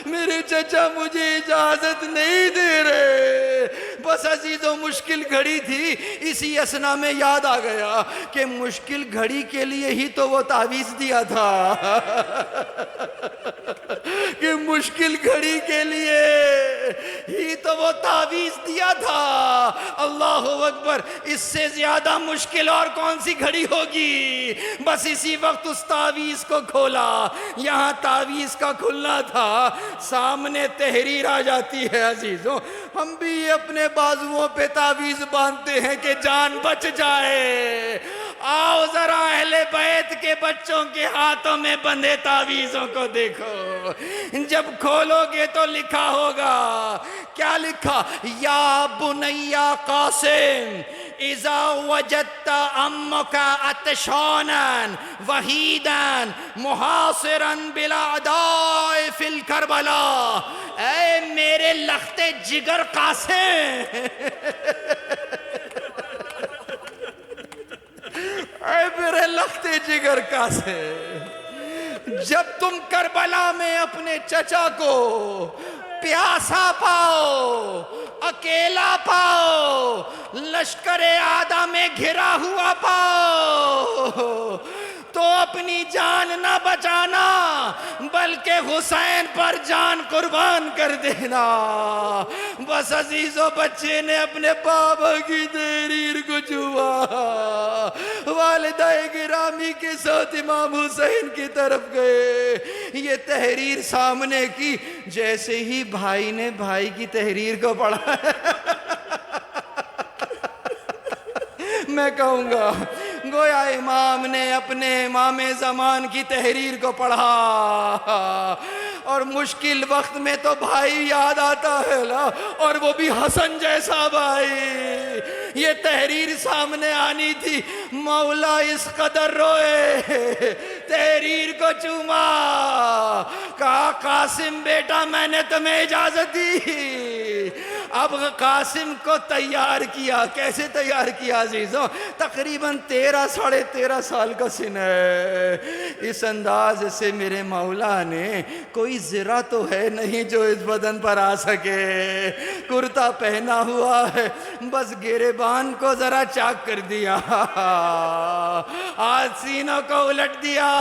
میرے چچا مجھے اجازت نہیں دے رہے۔ بس عزیزوں مشکل گھڑی تھی، اسی اسنا میں یاد آ گیا کہ مشکل گھڑی کے لیے ہی تو وہ تعویذ دیا تھا، کہ مشکل گھڑی کے لیے ہی تو وہ تعویذ دیا تھا۔ اللہ اکبر! اس سے زیادہ مشکل اور کون سی گھڑی ہوگی؟ بس اسی وقت اس تعویذ کو کھولا، یہاں تعویذ کا کھلنا تھا، سامنے تحریر آ جاتی ہے۔ عزیزوں ہم بھی اپنے بازوؤں پہ تعویذ باندھتے ہیں کہ جان بچ جائے۔ آؤ ذرا اہل بیت کے بچوں کے ہاتھوں میں بندھے تعویذوں کو دیکھو، جب کھولو گے تو لکھا ہوگا، کیا لکھا؟ یا بنی قاسم اذا وجدت امک عطشانا وحیدا محاصرا بالاعداء فی الکربلا، اے میرے لخت جگر قاسم، اے میرے لخت جگر قاسم، جب تم کربلا میں اپنے چچا کو پیاسا پاؤ، اکیلا پاؤ، لشکر اعداء میں گھرا ہوا پاؤ، تو اپنی جان نہ بچانا بلکہ حسین پر جان قربان کر دینا۔ بس عزیزو بچے نے اپنے بابا کی تحریر کو چھوا، والدہ گرامی کے ساتھ امام حسین کی طرف گئے، یہ تحریر سامنے کی، جیسے ہی بھائی نے بھائی کی تحریر کو پڑھا میں کہوں گا گویا امام نے اپنے امام زمان کی تحریر کو پڑھا، اور مشکل وقت میں تو بھائی یاد آتا ہے نا، اور وہ بھی حسن جیسا بھائی۔ یہ تحریر سامنے آنی تھی، مولا اس قدر روئے، تحریر کو چوما، کہا قاسم بیٹا میں نے تمہیں اجازت دی۔ اب قاسم کو تیار کیا، کیسے تیار کیا عزیزوں؟ تقریباً 13-13.5 سال کا سن ہے۔ اس انداز سے میرے مولا نے، کوئی ذرا تو ہے نہیں جو اس بدن پر آ سکے، کرتا پہنا ہوا ہے، بس گریبان کو ذرا چاک کر دیا، آج سینوں کو الٹ دیا،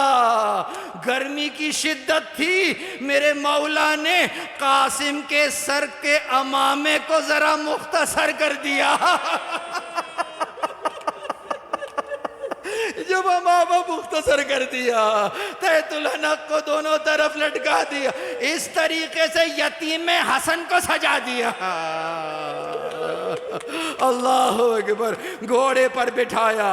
گرمی کی شدت تھی، میرے مولا نے قاسم کے سر کے امامے کو ذرا مختصر کر دیا۔ جو بابا مختصر کر دیا، تحت الحنک کو دونوں طرف لٹکا دیا، اس طریقے سے یتیم حسن کو سجا دیا۔ اللہ اکبر، گھوڑے پر بٹھایا۔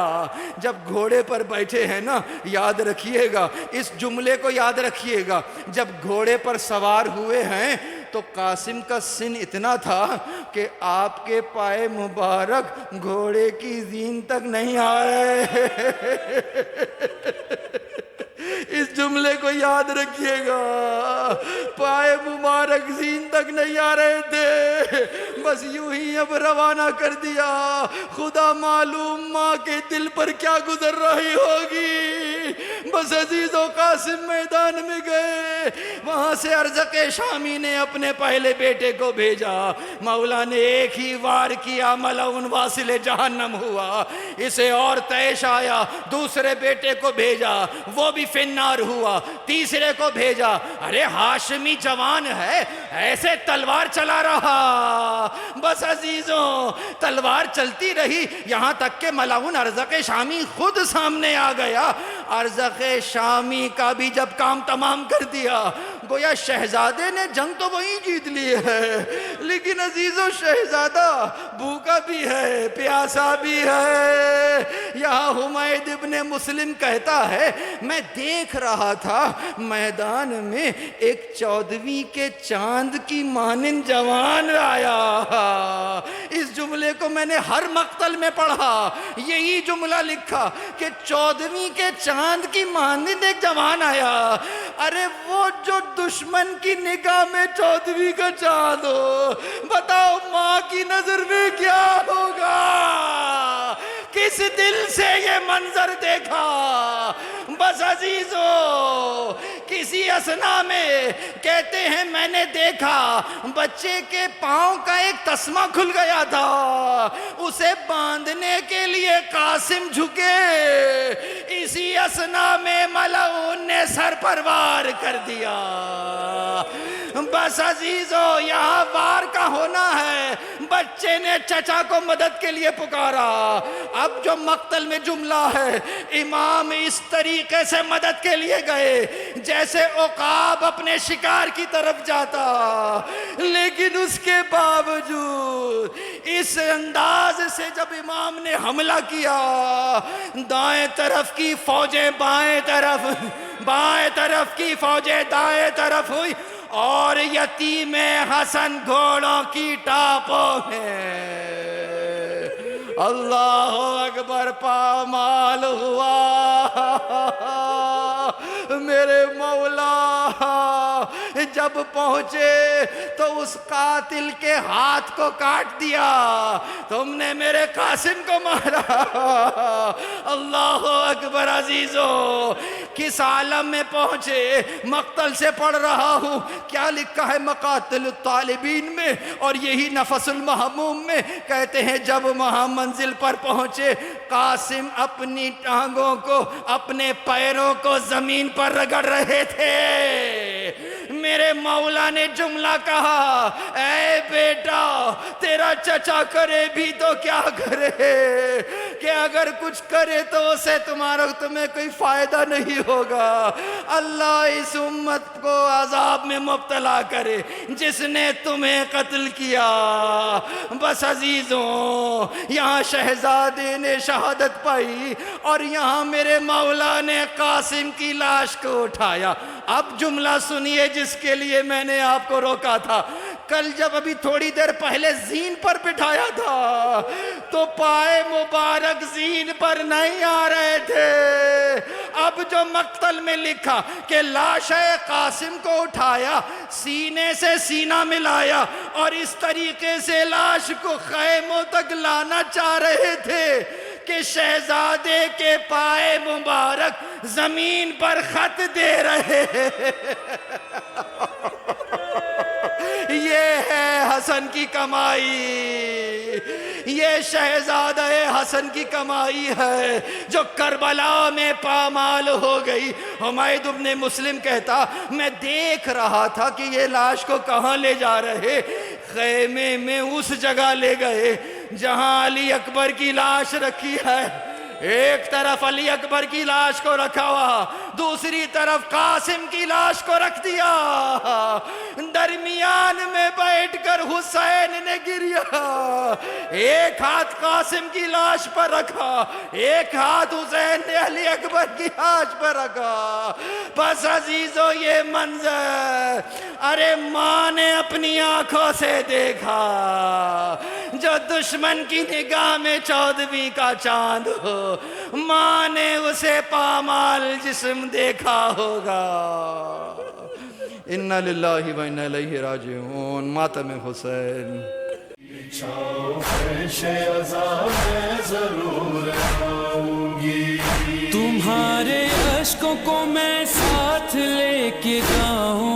جب گھوڑے پر بیٹھے ہیں نا، یاد رکھیے گا، اس جملے کو یاد رکھیے گا، جب گھوڑے پر سوار ہوئے ہیں تو قاسم کا سن اتنا تھا کہ آپ کے پائے مبارک گھوڑے کی زین تک نہیں آئے۔ اس جملے کو یاد رکھیے گا، پائے مبارک زین تک نہیں آ رہے تھے، بس یوں ہی اب روانہ کر دیا۔ خدا معلوم ماں کے دل پر کیا گزر رہی ہوگی۔ بس عزیز و قاسم میدان میں گئے، وہاں سے ارزق شامی نے اپنے پہلے بیٹے کو بھیجا، مولا نے ایک ہی وار کیا، ملعون واصل جہنم ہوا۔ اسے اور طیش آیا، دوسرے بیٹے کو بھیجا، وہ بھی فنار ہوا، تیسرے کو بھیجا، ارے ہاشمی جوان ہے، ایسے تلوار چلا رہا۔ بس عزیزوں، تلوار چلتی رہی، یہاں تک کہ ملعون ارزق شامی خود سامنے آ گیا۔ ارزق شامی کا بھی جب کام تمام کر دیا، گویا شہزادے نے جنگ تو وہی جیت لی ہے، لیکن عزیزوں شہزادہ بھوکا بھی ہے، پیاسا بھی ہے۔ یہاں حمید ابن مسلم کہتا ہے، میں دیکھ رہا تھا میدان میں ایک 14ویں کے چاند کی مانند جوان آیا۔ اس جملے کو میں نے ہر مقتل میں پڑھا، یہی جملہ لکھا کہ 14ویں کے چاند کی مانند ایک جوان آیا۔ ارے وہ جو دشمن کی نگاہ میں 14ویں کا چاند ہو، بتاؤ ماں کی نظر میں کیا ہوگا؟ کس دل سے یہ منظر دیکھا؟ بس عزیزو، کسی اسنا میں کہتے ہیں میں نے دیکھا بچے کے پاؤں کا ایک تسمہ کھل گیا تھا، اسے باندھنے کے لیے قاسم جھکے، اسی اسنا میں ملعون نے سر پر وار کر دیا۔ بس عزیزو، یہاں وار کا ہونا ہے۔ بچے نے چچا کو مدد کے لیے پکارا۔ اب جو مقتل میں جملہ ہے، امام اس طریقے سے مدد کے لیے گئے جیسے عقاب اپنے شکار کی طرف جاتا، لیکن اس کے باوجود اس انداز سے جب امام نے حملہ کیا، دائیں طرف کی فوجیں بائیں طرف، بائیں طرف کی فوجیں دائیں طرف ہوئی، اور یتیم حسن گھوڑوں کی ٹاپوں میں۔ اللہ اکبر، پامال ہوا۔ میرے مولا جب پہنچے تو اس قاتل کے ہاتھ کو کاٹ دیا، تم نے میرے قاسم کو مارا۔ اللہ اکبر۔ عزیزو، کس عالم میں پہنچے؟ مقتل سے پڑھ رہا ہوں، کیا لکھا ہے مقاتل الطالبین میں اور یہی نفس المحموم میں، کہتے ہیں جب وہاں منزل پر پہنچے، قاسم اپنی ٹانگوں کو، اپنے پیروں کو زمین پر رگڑ رہے تھے۔ میرے مولا نے جملہ کہا، اے بیٹا، تیرا چچا کرے بھی تو کیا کرے، کہ اگر کچھ کرے تو اسے تمہیں کوئی فائدہ نہیں ہوگا۔ اللہ اس امت کو عذاب میں مبتلا کرے جس نے تمہیں قتل کیا۔ بس عزیزوں، یہاں شہزادے نے شہادت پائی اور یہاں میرے مولا نے قاسم کی لاش کو اٹھایا۔ اب جملہ سنیے جس کے لیے میں نے آپ کو روکا تھا۔ کل جب ابھی تھوڑی دیر پہلے زین پر بٹھایا تھا تو پائے مبارک زین پر نہیں آ رہے تھے۔ اب جو مقتل میں لکھا کہ لاش قاسم کو اٹھایا، سینے سے سینہ ملایا اور اس طریقے سے لاش کو خیموں تک لانا چاہ رہے تھے کہ شہزادے کے پائے مبارک زمین پر خط دے رہے۔ یہ ہے حسن کی کمائی، یہ شہزادہ حسن کی کمائی ہے جو کربلا میں پامال ہو گئی۔ حمید ابن مسلم کہتا، میں دیکھ رہا تھا کہ یہ لاش کو کہاں لے جا رہے، خیمے میں اس جگہ لے گئے جہاں علی اکبر کی لاش رکھی ہے۔ ایک طرف علی اکبر کی لاش کو رکھا ہوا، دوسری طرف قاسم کی لاش کو رکھ دیا، درمیان میں بیٹھ کر حسین نے گریا، ایک ہاتھ قاسم کی لاش پر رکھا، ایک ہاتھ حسین نے علی اکبر کی لاش پر رکھا۔ بس عزیزو یہ منظر ارے ماں نے اپنی آنکھوں سے دیکھا، جو دشمن کی نگاہ میں 14ویں کا چاند ہو، ماں نے اسے پامال جسم دیکھا ہوگا۔ انا للہ و انا الیہ راجعون۔ ماتم حسین۔ تمہارے اشکوں کو میں ساتھ لے کے گاؤں